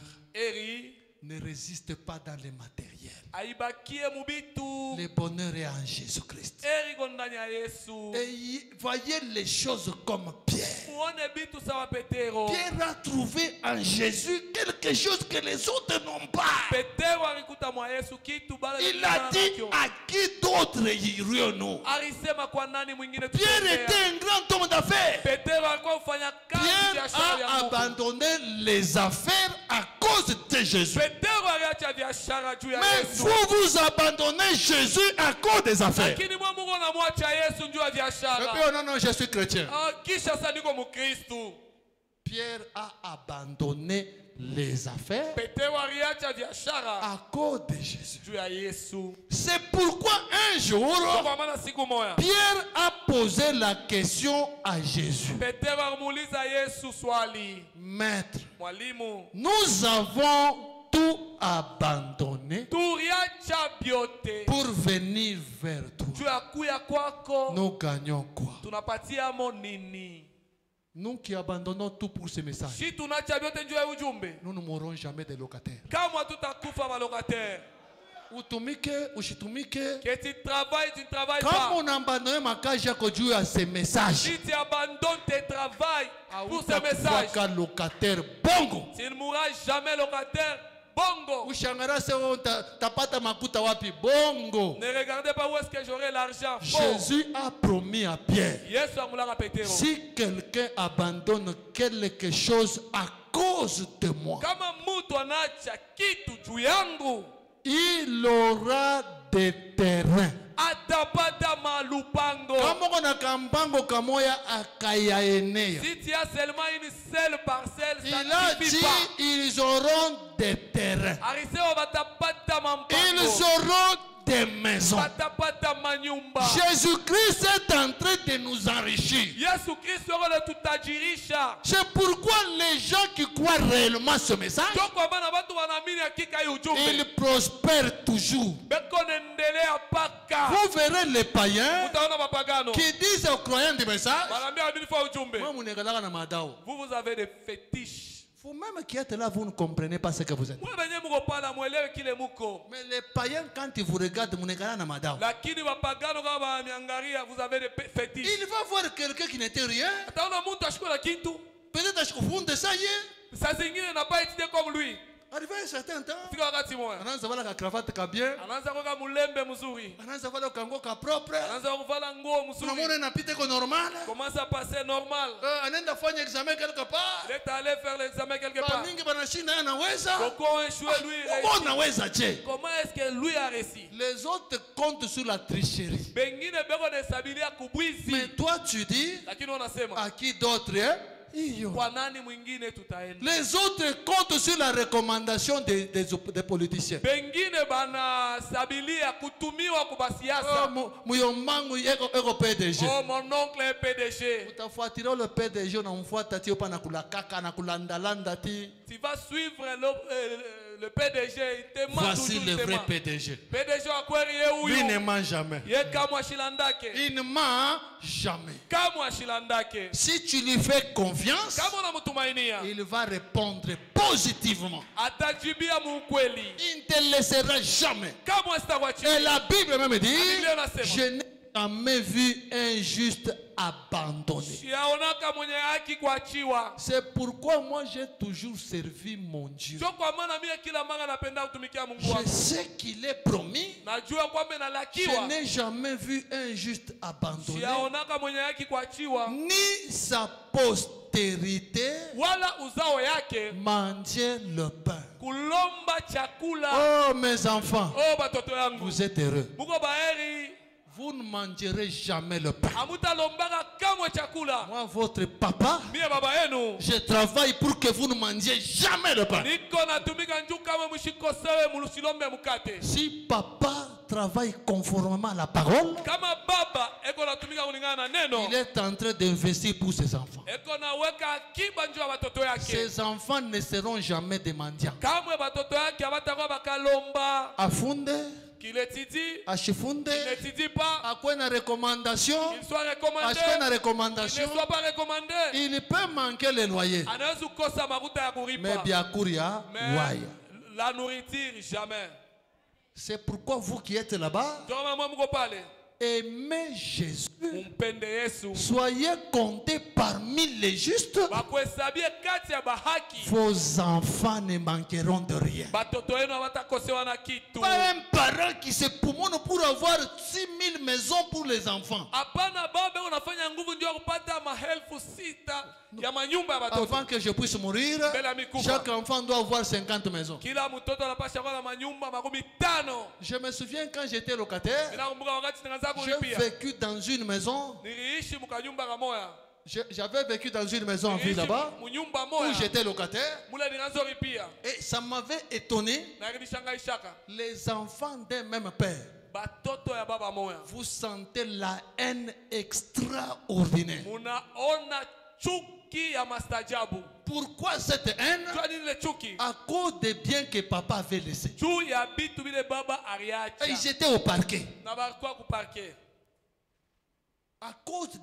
ne résiste pas dans les matériels. Le bonheur est en Jésus-Christ. Et voyez les choses comme Pierre. Pierre a trouvé en Jésus quelque chose que les autres n'ont pas. Il a dit, à qui d'autre irions-nous? Pierre était un grand homme d'affaires. Pierre a abandonné les affaires à cause de Jésus. Mais vous abandonnez Jésus à cause des affaires. Et puis, non, je suis chrétien. Pierre a abandonné les affaires à cause de Jésus. C'est pourquoi un jour, Pierre a posé la question à Jésus. Maître, nous avons tout abandonné pour venir vers toi. Nous gagnons quoi? Nous qui abandonnons tout pour ce message, nous ne mourrons jamais des locataires. Que tu travailles pas. Comme on abandonne ma cage à ces messages, si tu abandonnes tes travails pour ces messages, tu ne mourras jamais locataire. Bongo. Ne regardez pas où est-ce que j'aurai l'argent. Jésus a promis à Pierre, si quelqu'un abandonne quelque chose à cause de moi, il aura des terrains. Si tu as seulement une seule parcelle, ça il a dit pas. Ils auront des terrains. Ils auront des maisons. Jésus-Christ est en train de nous enrichir. C'est pourquoi les gens qui croient réellement ce message, ils prospèrent toujours. Vous verrez les païens qui disent aux croyants du message, vous avez des fétiches. Vous-même qui êtes là, vous ne comprenez pas ce que vous êtes. Mais les païens, quand ils vous regardent, vous avez des fétiches. Il va voir quelqu'un qui n'était rien. Peut-être que vous fond de ça, n'a pas été comme lui. Arrivé un certain temps, fika wakati moya anaanza vala ka cravate ka bien, anaanza kuweka mulembe mzuri, anaanza vala kango ka propre, anaanza kuvala nguo mzuri, tunamwona inapita ko normal, commence à passer normal, anaenda fanya examen quelque part, il est allé faire l'examen quelque ba part, mingi banashinda anaweza, beaucoup ont échoué, lui uko naweza je? comment est-ce que lui a réussi? Les autres comptent sur la tricherie, Bengine beko desabilia kubwizi, mais toi tu dis lakini unasema à qui d'autre hein? kwa nani mwingine tutaenda? Les autres comptent sur la recommandation des politiciens. Bengine bana sabilia kutumiwa kubasiasa. Muyombangu eko PDG. Oh, mon oncle est PDG. Utafuatilia le PDG unamfuata ti opa nakulakaka nakulandalanda ti. Tu vas suivre le PDG, il te ment. Voici le vrai PDG. PDG akweri huyu. Il ne ment jamais. Ye kamwa shilandake. Il ne ment jamais. Kamwa shilandake. Si tu lui fais confiance, kama unamutumainia, il va répondre positivement. Atajibia mukweli. Il ne te laissera jamais. Kamwa sitakuachia. Et la Bible même dit, Biblia inasema, je n'ai jamais vu un juste abandonné. siaonaka mwenye haki kuachiwa. C'est pourquoi moi j'ai toujours servi mon Dieu. Ndio kwa maana mimi kila mara napenda kutumikia Mungu Je wangu. sais qu'il est promis. Najua kwamba Je nalakiwa. n'ai jamais vu un juste abandonné, Siaonaka mwenye haki kuachiwa, ni sa postérité wala uzao yake manger le pain. kulomba chakula. Oh mes enfants, Oh batoto yangu, vous êtes heureux. muko baheri, Vous ne mangerez jamais le pain. amutalombaka kamwe chakula. Moi, votre papa, Mie baba yenu je travaille pour que vous ne mangiez jamais le pain. niko natumika njuu kama mshikosewe mulusilombe mukate. Si papa travaille conformément à la parole, Kama baba eko natumika kulingana na neno, il est en train d'investir pour ses enfants. eko naweka akiba njuu ya batoto yake. Ses enfants ne seront jamais des mendiants. Kamwe batoto yake abatakuwa bakalomba. Afunde, Kiletiti, ashifunde, ne tidi pas, akwe na recommandation, qu'il soit recommandé, ashikwe na qu'il ne recommandation, soit pas recommandé. il peut manquer le loyer. Anaweza kukosa makuta ya Mais kulipa. bien courir, Mais la nourriture, jamais. c'est pourquoi vous qui êtes là-bas, Ndio mama mko pale. aimez Jésus. Umpende Yesu. Soyez comptés parmi les justes. Bakuhesabie kati ya bahaki. Vos enfants ne manqueront de rien. Batoto wenu hawatakosewa na kitu. Pas un parent qui se pomone pour avoir 6000 maisons pour les enfants. Hapana baba unafanya nguvu ndio kupata maelfu 6 ya manyumba ya batoto. Avant que je puisse mourir, chaque enfant doit avoir 50 maisons. Kila mtoto anapaswa kuwa na manyumba 50. Je me souviens quand j'étais locataire, Ninakumbuka wakati nikaanza j'ai kulipia. vécu dans une maison. Niliishi mkanyumba kamoya. J'avais vécu dans une maison en ville là-bas, Munyumba où moya. j'étais locataire. Mule ninaanza kulipia. Et ça m'avait étonné. Na kinishangaishaka. Les enfants d'un même père. Batoto ya baba moya. Vous sentez la haine extraordinaire. Munaona chuki ya mastajabu. Pourquoi cette haine? Jua nini le chuki? À cause des biens que papa avait laissés. Juu ya bitu bile baba Et ariacha. ils étaient au parquet. Na barikuwa kuparke. À cause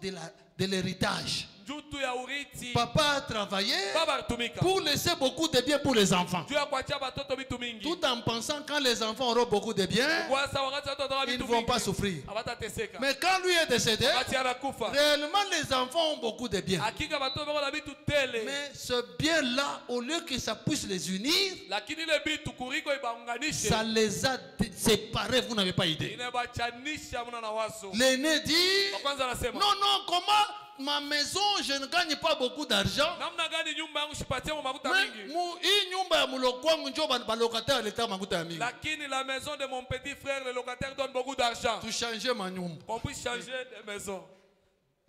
de l'héritage. Juu tu ya uriti. Papa a travaillé Baba alitumika. pour laisser beaucoup de biens pour les enfants. Juu ya kuachia batoto bitu mingi. Tout en pensant quand les enfants auront beaucoup de biens, Kwasa wakati watoto wa ils ne bitu vont mingi. pas souffrir. Hawatateseka. Mais quand lui est décédé, Wakati anakufa. réellement les enfants ont beaucoup de biens. Hakika batoto bako na bitu tele. Mais ce bien-là, au lieu que ça puisse les unir, Lakini ile bitu kuriko ibaunganishe. ça les a séparés, vous n'avez pas idée. Inabachanisha muna na wazo. L'aîné dit, Wa kwanza anasema. non, non, comment ma maison, je ne gagne pas beaucoup d'argent. Namna gani nyumba yangu shipatie makuta Mais mingi? hii nyumba ya muloko wangu njo balokataire aleta makuta ya mingi. Lakini la maison de mon petit frère, le locataire donne beaucoup d'argent. Tu changer ma nyumba. Qu'on puisse changer de maison.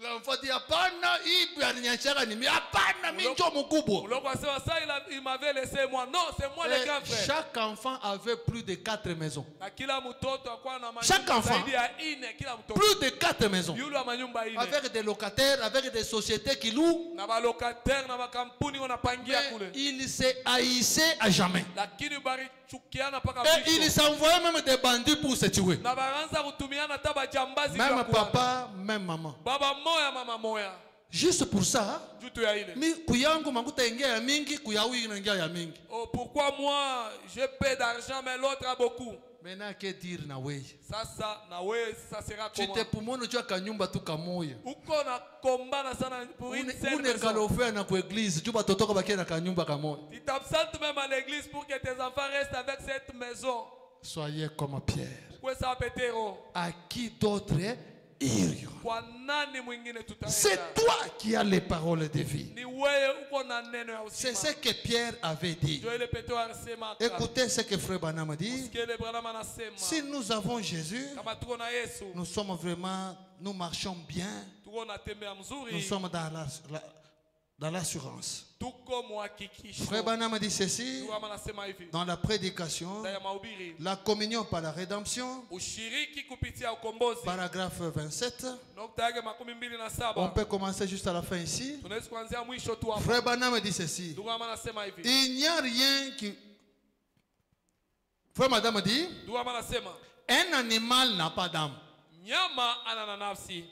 L'enfant dit hapana, hii alinyashaka ni mimi. Hapana, mimi njo mkubwa. Uloko asema ça il m'avait laissé moi. Non, c'est moi le grand frère. Chaque enfant avait plus de 4 maisons. Na kila mtoto akwa na Chaque enfant. zaidi ya 4 kila mtoto. Plus de 4 maisons. Yule wa manyumba 4. Avec des locataires, avec des sociétés qui louent. Na ba locataire na makampuni wanapangia Mais kule. il se haïssait à jamais. Lakini bari chukiana paka Et il mwisho. s'envoyait même des bandits pour se tuer. Na baranza kutumiana taba jambazi Même kwa kuana. papa, même maman. Baba moya mama moya. Juste pour ça, Jutu ya ile. mi kuyangu makuta ingia ya mingi, kuyawi ingia ya mingi. Oh, pourquoi moi j'ai peu d'argent mais l'autre a beaucoup? Maintenant, que dire nawe? Sasa nawe ça sera Tu comment? te pumono tu akanyumba tu kamoya. Uko na kombana sana pour une seule Une maison. kalofea na kwa église, tu vas totoka bakia na kanyumba kamoya. Tu t'absentes même à l'église pour que tes enfants restent avec cette maison. Soyez comme Pierre. Pourquoi ça Pétero? À qui d'autre irions? Kwa nani mwingine tutaenda? C'est toi qui as les paroles de vie. Ni wewe uko na neno ya uzima. C'est ce que Pierre avait dit. Joel Pétero alisema. Écoutez ce que Frère Branham dit. Sikia le Branham anasema. Si nous avons Jésus, Kama tuko na Yesu, nous sommes vraiment, nous marchons bien. tuko na tembea mzuri. Nous sommes dans l'assurance. Tuko muhakikisho. Frère Branham dit ceci Branham anasema hivi. dans la prédication, Ndani ya mahubiri. la communion par la rédemption, Ushiriki kupitia ukombozi. paragraphe 27. Nukta yake 27. On peut commencer juste à la fin ici. Tunaweza kuanzia mwisho tu hapa. Frère Branham dit ceci. Branham anasema hivi. Il n'y a rien qui... Frère Madame dit, Branham anasema un animal n'a pas d'âme. nyama ana na nafsi,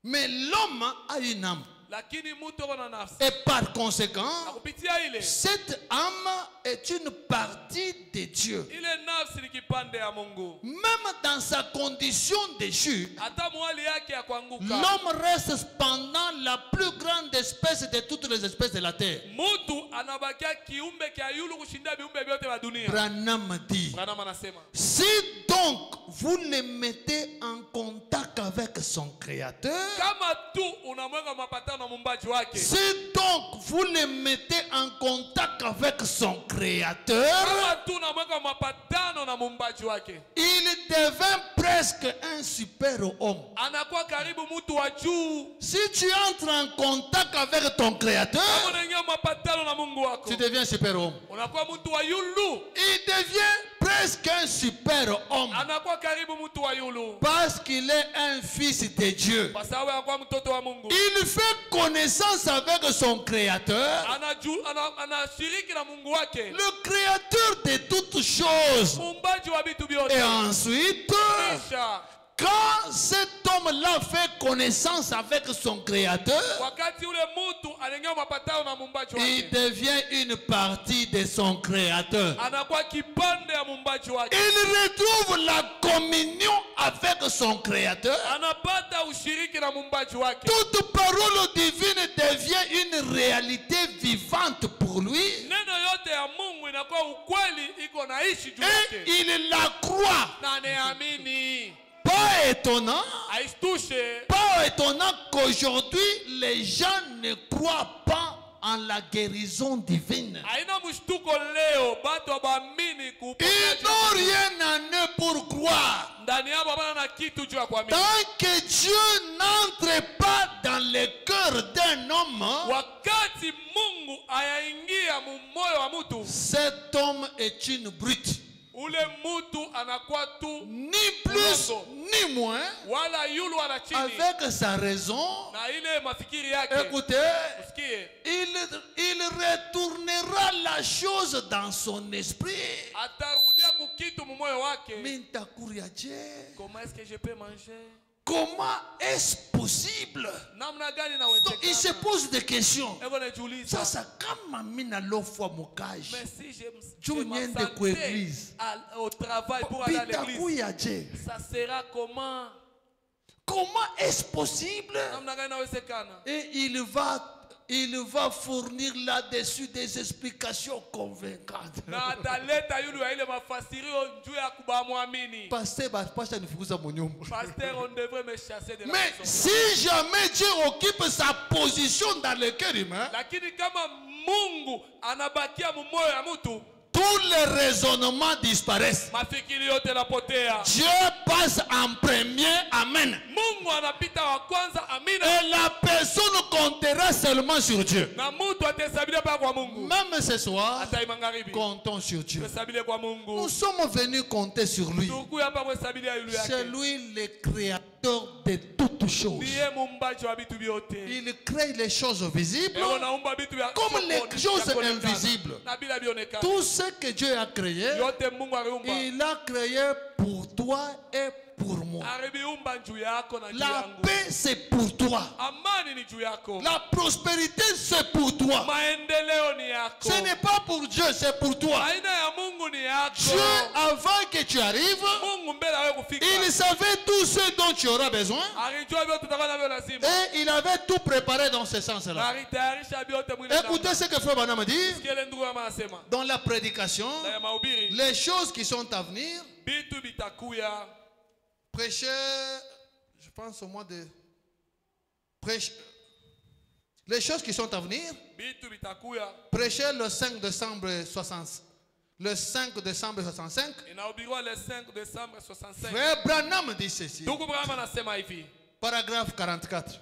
Mais l'homme a une âme. lakini mtu ako na nafsi. Et par conséquent, Na kupitia ile cette âme est une partie de Dieu. ile nafsi ni kipande ya Mungu. Même dans sa condition déchue, Hata mwali yake ya kuanguka, l'homme reste cependant la plus grande espèce de toutes les espèces de la terre. mtu anabakia kiumbe kia yulu kushinda viumbe vyote vya dunia. Branham dit, Branham anasema si donc vous le mettez en contact avec son créateur, kama tu unamweka mapatano na muumbaji wake, si donc vous le mettez en contact avec son créateur, kama tu unamweka mapatano na muumbaji wake, il devint presque un super-homme. anakuwa karibu mtu wa juu. Si tu entres en contact avec ton créateur, Kama unaingia mapatano na Mungu wako, tu deviens super-homme. unakuwa mtu wa yulu. Il devient presque un super-homme Anakuwa karibu mtu wa yulu parce qu'il est un fils de Dieu. kwa sababu anakuwa mtoto wa Mungu. Il fait connaissance avec son créateur, Anashiriki na Mungu wake, le créateur de toutes choses. muumbaji wa vitu vyote. Et ensuite, Kisha quand cet homme-là fait connaissance avec son créateur, wakati ule mtu anaingia mapatano na muumbaji il wake, devient une partie de son créateur. anakuwa kipande ya muumbaji wake. Il retrouve la communion avec son créateur. Anapata ushiriki na muumbaji wake. Toute parole divine devient une réalité vivante pour lui. Neno yote ya Mungu inakuwa ukweli, iko naishi juu Et yake. il la croit. Na anaamini. Pas étonnant, Haistushe qu'aujourd'hui les gens ne croient pas en la guérison divine. haina mshtuko leo batu wabaamini Ils kuuponyaji wa n'ont Mungu. rien en eux pour croire. Ndani yao hapana na kitu juu ya kuamini. Tant que Dieu n'entre pas dans le cœur d'un homme, Wakati Mungu ayaingia mumoyo wa mtu, cet homme est une brute. ule mtu anakuwa tu Ni plus ni moins, wala yulu wala chini avec sa raison. na ile mafikiri yake. Écoutez, Usikie, il retournera la chose dans son esprit. atarudia kukitu mumoyo wake. Mintakuriaje. Comment est-ce que je peux manger? Comment est-ce possible? Namna gani Donc, il se nawezekana? pose des questions. Ego najiuliza. Sasa kama mina lofwa mukaji, Mais si je Juu niende kwa église. au travail pour aller à l'église, bitakuyaje? ça sera comment? Comment est-ce possible? Namna gani nawezekana? Et il va fournir là-dessus des explications convaincantes. Na ataleta yule wa ile mafasirio juu ya kubamwamini. Pasteur bapasha nifukuza munyumba. Pasteur, on devrait me chasser de la Mais maison. si jamais Dieu occupe sa position dans le cœur humain, Lakini kama Mungu anabakia mumoyo ya mtu, tous les raisonnements disparaissent. mafikiri yote yanapotea. Dieu passe en premier, amen. Mungu anapita wa kwanza, amina. Et la personne comptera seulement sur Dieu. Na mtu atahesabia pa kwa Mungu. Même ce soir, Hata imangaribi. comptons sur Dieu. Tuhesabie kwa Mungu. Nous sommes venus compter sur lui. Tukuya hapa kuhesabia yule C'est yake. lui le créateur de toutes choses. Ndiye muumbaji wa vitu vyote. Il crée les choses visibles Ego naumba vitu vya comme les sokoni, choses vya kuonekana. invisibles. Na bila vionekana. Tout ce que Dieu a créé, Yote Mungu aliumba. il a créé pour toi et pour moi. La paix, c'est pour toi. La prospérité, c'est pour toi. Ce n'est pas pour Dieu, c'est pour toi. Dieu, avant que tu arrives, il savait tout ce dont tu auras besoin. Et il avait tout préparé dans ce sens-là. Écoutez ce que Frère Branham dit. Dans la prédication, les choses qui sont à venir, prêcher, je pense au mois de... Les choses qui sont à venir, prêcher le 5 décembre 60. Le 5 décembre 65, Frère Branham dit ceci. Paragraphe 44.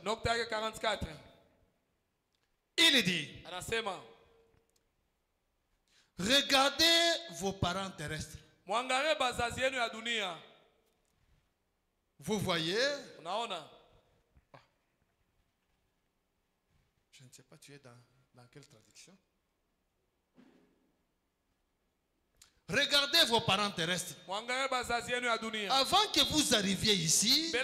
Il dit, regardez vos parents terrestres. Vous voyez, je ne sais pas, tu es dans quelle traduction? Regardez vos parents terrestres. Avant que vous arriviez ici,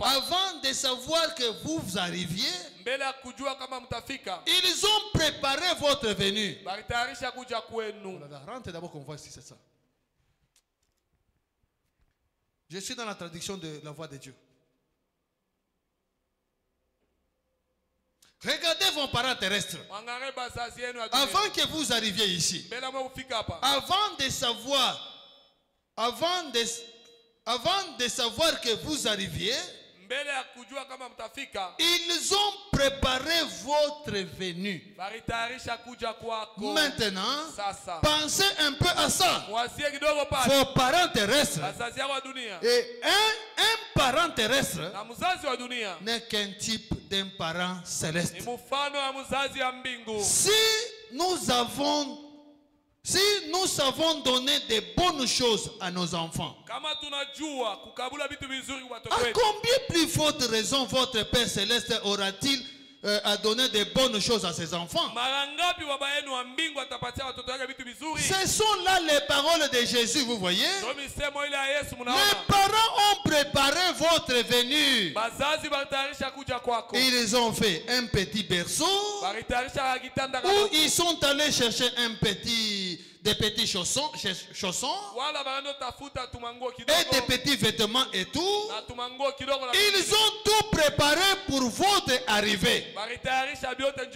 avant de savoir que vous arriviez, ils ont préparé votre venue. Rentrez d'abord qu'on voit si c'est ça. Je suis dans la traduction de la voix de Dieu. Regardez vos parents terrestres. Avant que vous arriviez ici, avant de savoir que vous arriviez, ils ont préparé votre venue. Maintenant, pensez un peu à ça. Vos parents terrestres. Et un parent terrestre n'est qu'un type d'un parent céleste. Si nous savons donner des bonnes choses à nos enfants, à combien plus forte raison votre Père Céleste aura-t-il à donner des bonnes choses à ses enfants? Ce sont là les paroles de Jésus, vous voyez. Les parents ont préparé votre venue. Ils ont fait un petit berceau où ils sont allés chercher des petits chaussons et des petits vêtements et tout. Ils ont tout préparé pour votre arrivée.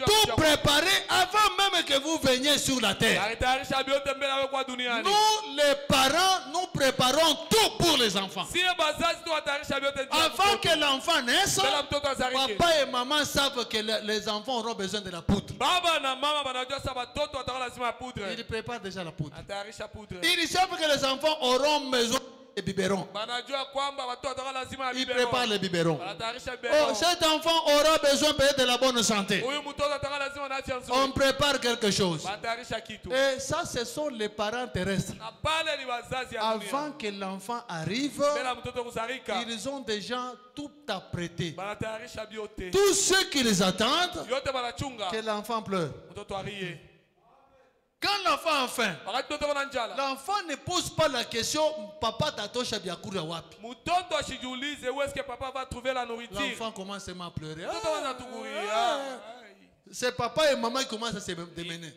Tout préparé avant même que vous veniez sur la terre. Nous, les parents, nous préparons tout pour les enfants. Avant que l'enfant naisse, papa et maman savent que les enfants auront besoin de la poudre. Ils préparent déjà la poudre. Ils savent que les enfants auront besoin des biberons. Ils préparent les biberons. Oh, cet enfant aura besoin peut-être de la bonne santé. On prépare quelque chose. Et ça, ce sont les parents terrestres. Avant que l'enfant arrive, ils ont déjà tout apprêté. Tout ce qu'ils attendent, que l'enfant pleure. Quand l'enfant a faim, l'enfant ne pose pas la question papa tatosha biakura wapi. L'enfant commence à pleurer. C'est papa et maman qui commencent à se démener.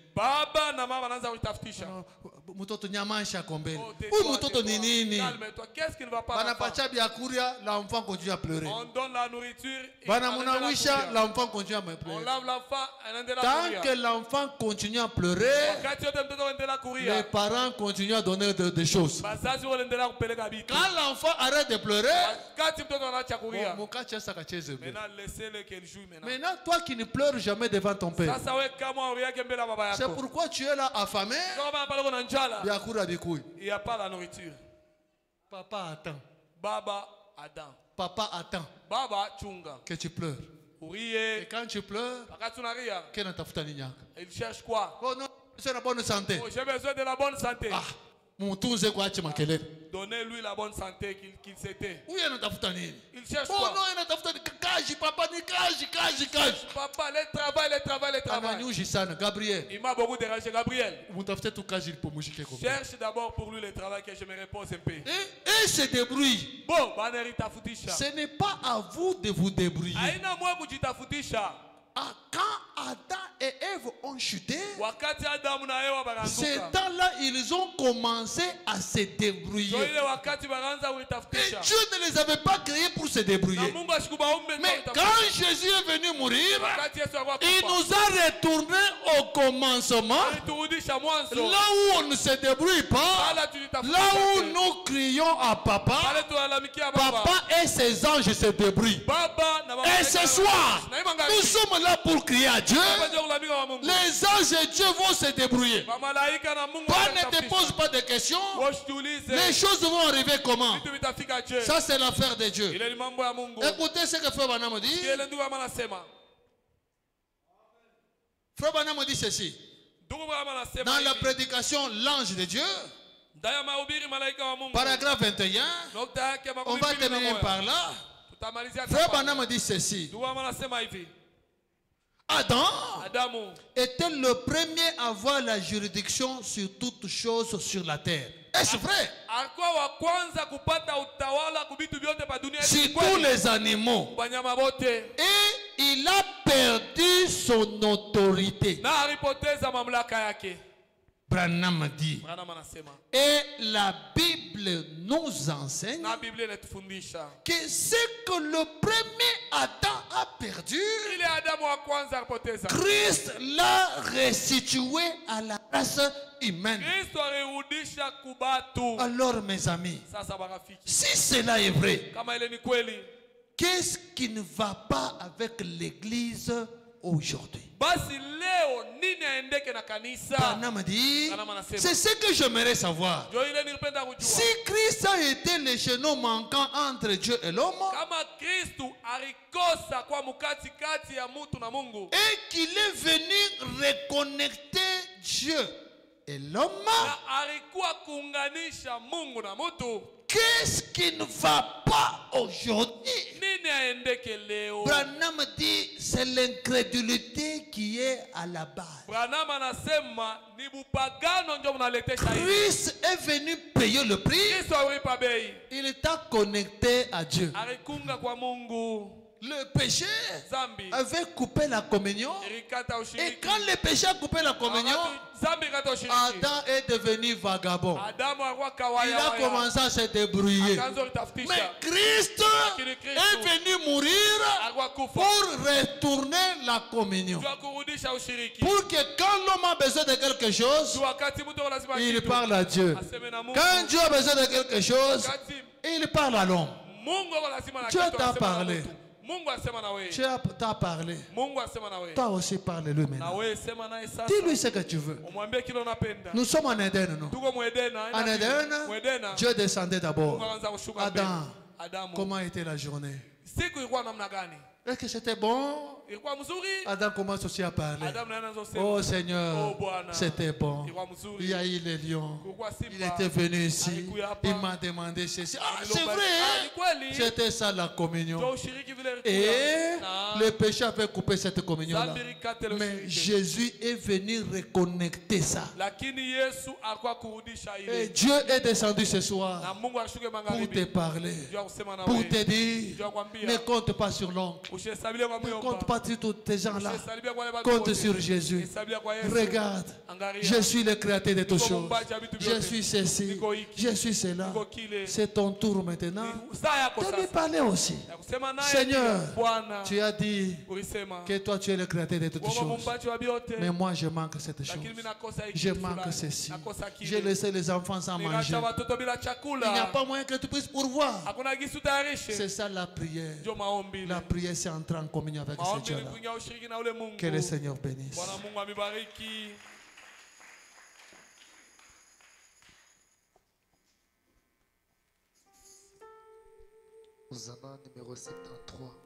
Mutoto nyamasha kombeni. Ou mutoto ninini. Qu'est-ce qui ne va pas? L'enfant continue à pleurer. On donne la nourriture. L'enfant continue à pleurer. On lave l'enfant. Tant que l'enfant continue à pleurer, les parents continuent à donner des choses. Quand l'enfant arrête de pleurer, maintenant laissez-le qu'elle joue maintenant. Maintenant, toi qui ne pleures jamais devant ton père, c'est pourquoi tu es là affamé. Il n'y a pas la nourriture. Papa attend. Baba attend. Papa attend. Baba chunga. Que tu pleures. Et quand tu pleures, il cherche quoi? Oh non, c'est la bonne santé. Oh, j'ai besoin de la bonne santé. Donnez-lui la bonne santé qu'il s'était. Il cherche quoi? Papa, le travail. Gabriel. Il m'a beaucoup dérangé, Gabriel. Cherche d'abord pour lui le travail que je me repose un peu. Et se débrouille. Ce n'est pas à vous de vous débrouiller. Quand Adam et Ève ont chuté, ces temps-là, ils ont commencé à se débrouiller. Et Dieu ne les avait pas créés pour se débrouiller. Mais quand Jésus est venu mourir, il nous a retourné au commencement, là où on ne se débrouille pas, là où nous crions à papa, papa et ses anges se débrouillent. Et ce soir, nous sommes là pour crier à Dieu. Les anges et Dieu vont se débrouiller. Ne te pose pas de questions. Les choses vont arriver comment? Ça, c'est l'affaire de Dieu. Écoutez ce que Frère Branham dit. Frère Branham dit ceci. Dans la prédication, l'ange de Dieu, paragraphe 21, on va terminer par là. Frère Branham dit ceci. Adam était le premier à avoir la juridiction sur toutes choses sur la terre. Est-ce vrai? Sur tous les animaux. Et il a perdu son autorité. Branham dit. Et la Bible nous enseigne que ce que le premier Adam a perdu, Christ l'a restitué à la race humaine. Alors mes amis, si cela est vrai, qu'est-ce qui ne va pas avec l'église aujourd'hui? Branham dit, c'est ce que j'aimerais savoir. Si Christ a été le chaînon manquant entre Dieu et l'homme, et qu'il est venu reconnecter Dieu et l'homme, qu'est-ce qui ne va pas aujourd'hui? Branham dit, c'est l'incrédulité qui est à la base. Christ est venu payer le prix. Il t'a connecté à Dieu. Le péché avait coupé la communion. Et quand le péché a coupé la communion, Adam est devenu vagabond. Il a commencé à se débrouiller. Mais Christ est venu mourir pour retourner la communion. Pour que quand l'homme a besoin de quelque chose, il parle à Dieu. Quand Dieu a besoin de quelque chose, il parle à l'homme. Dieu t'a parlé. Tu as parlé. Toi aussi parle-lui maintenant. Dis-lui ce que tu veux. Nous sommes en Éden, non? En Éden, Dieu descendait d'abord. Adam, comment était la journée? Est-ce que c'était bon? Adam commence aussi à parler. Oh Seigneur, c'était bon. Il y a eu les lions. Il était venu ici. Il m'a demandé ceci. Ah, c'est vrai. C'était ça la communion. Et le péché avait coupé cette communion-là. Mais Jésus est venu reconnecter ça. Et Dieu est descendu ce soir pour te parler. Pour te dire, ne compte pas sur l'oncle. Ne compte pas sur tous ces gens-là. Compte sur Jésus. Regarde, je suis le créateur de toutes choses. Je suis ceci. Je suis cela. C'est ton tour maintenant de lui parler aussi. Seigneur, tu as dit que toi tu es le créateur de toutes choses. Mais moi je manque cette chose. Je manque ceci. J'ai laissé les enfants sans manger. Il n'y a pas moyen que tu puisses pourvoir. C'est ça la prière. La prière, c'est entrer en communion avec ce Dieu-là. Que le Seigneur bénisse. Hosanna numéro 73.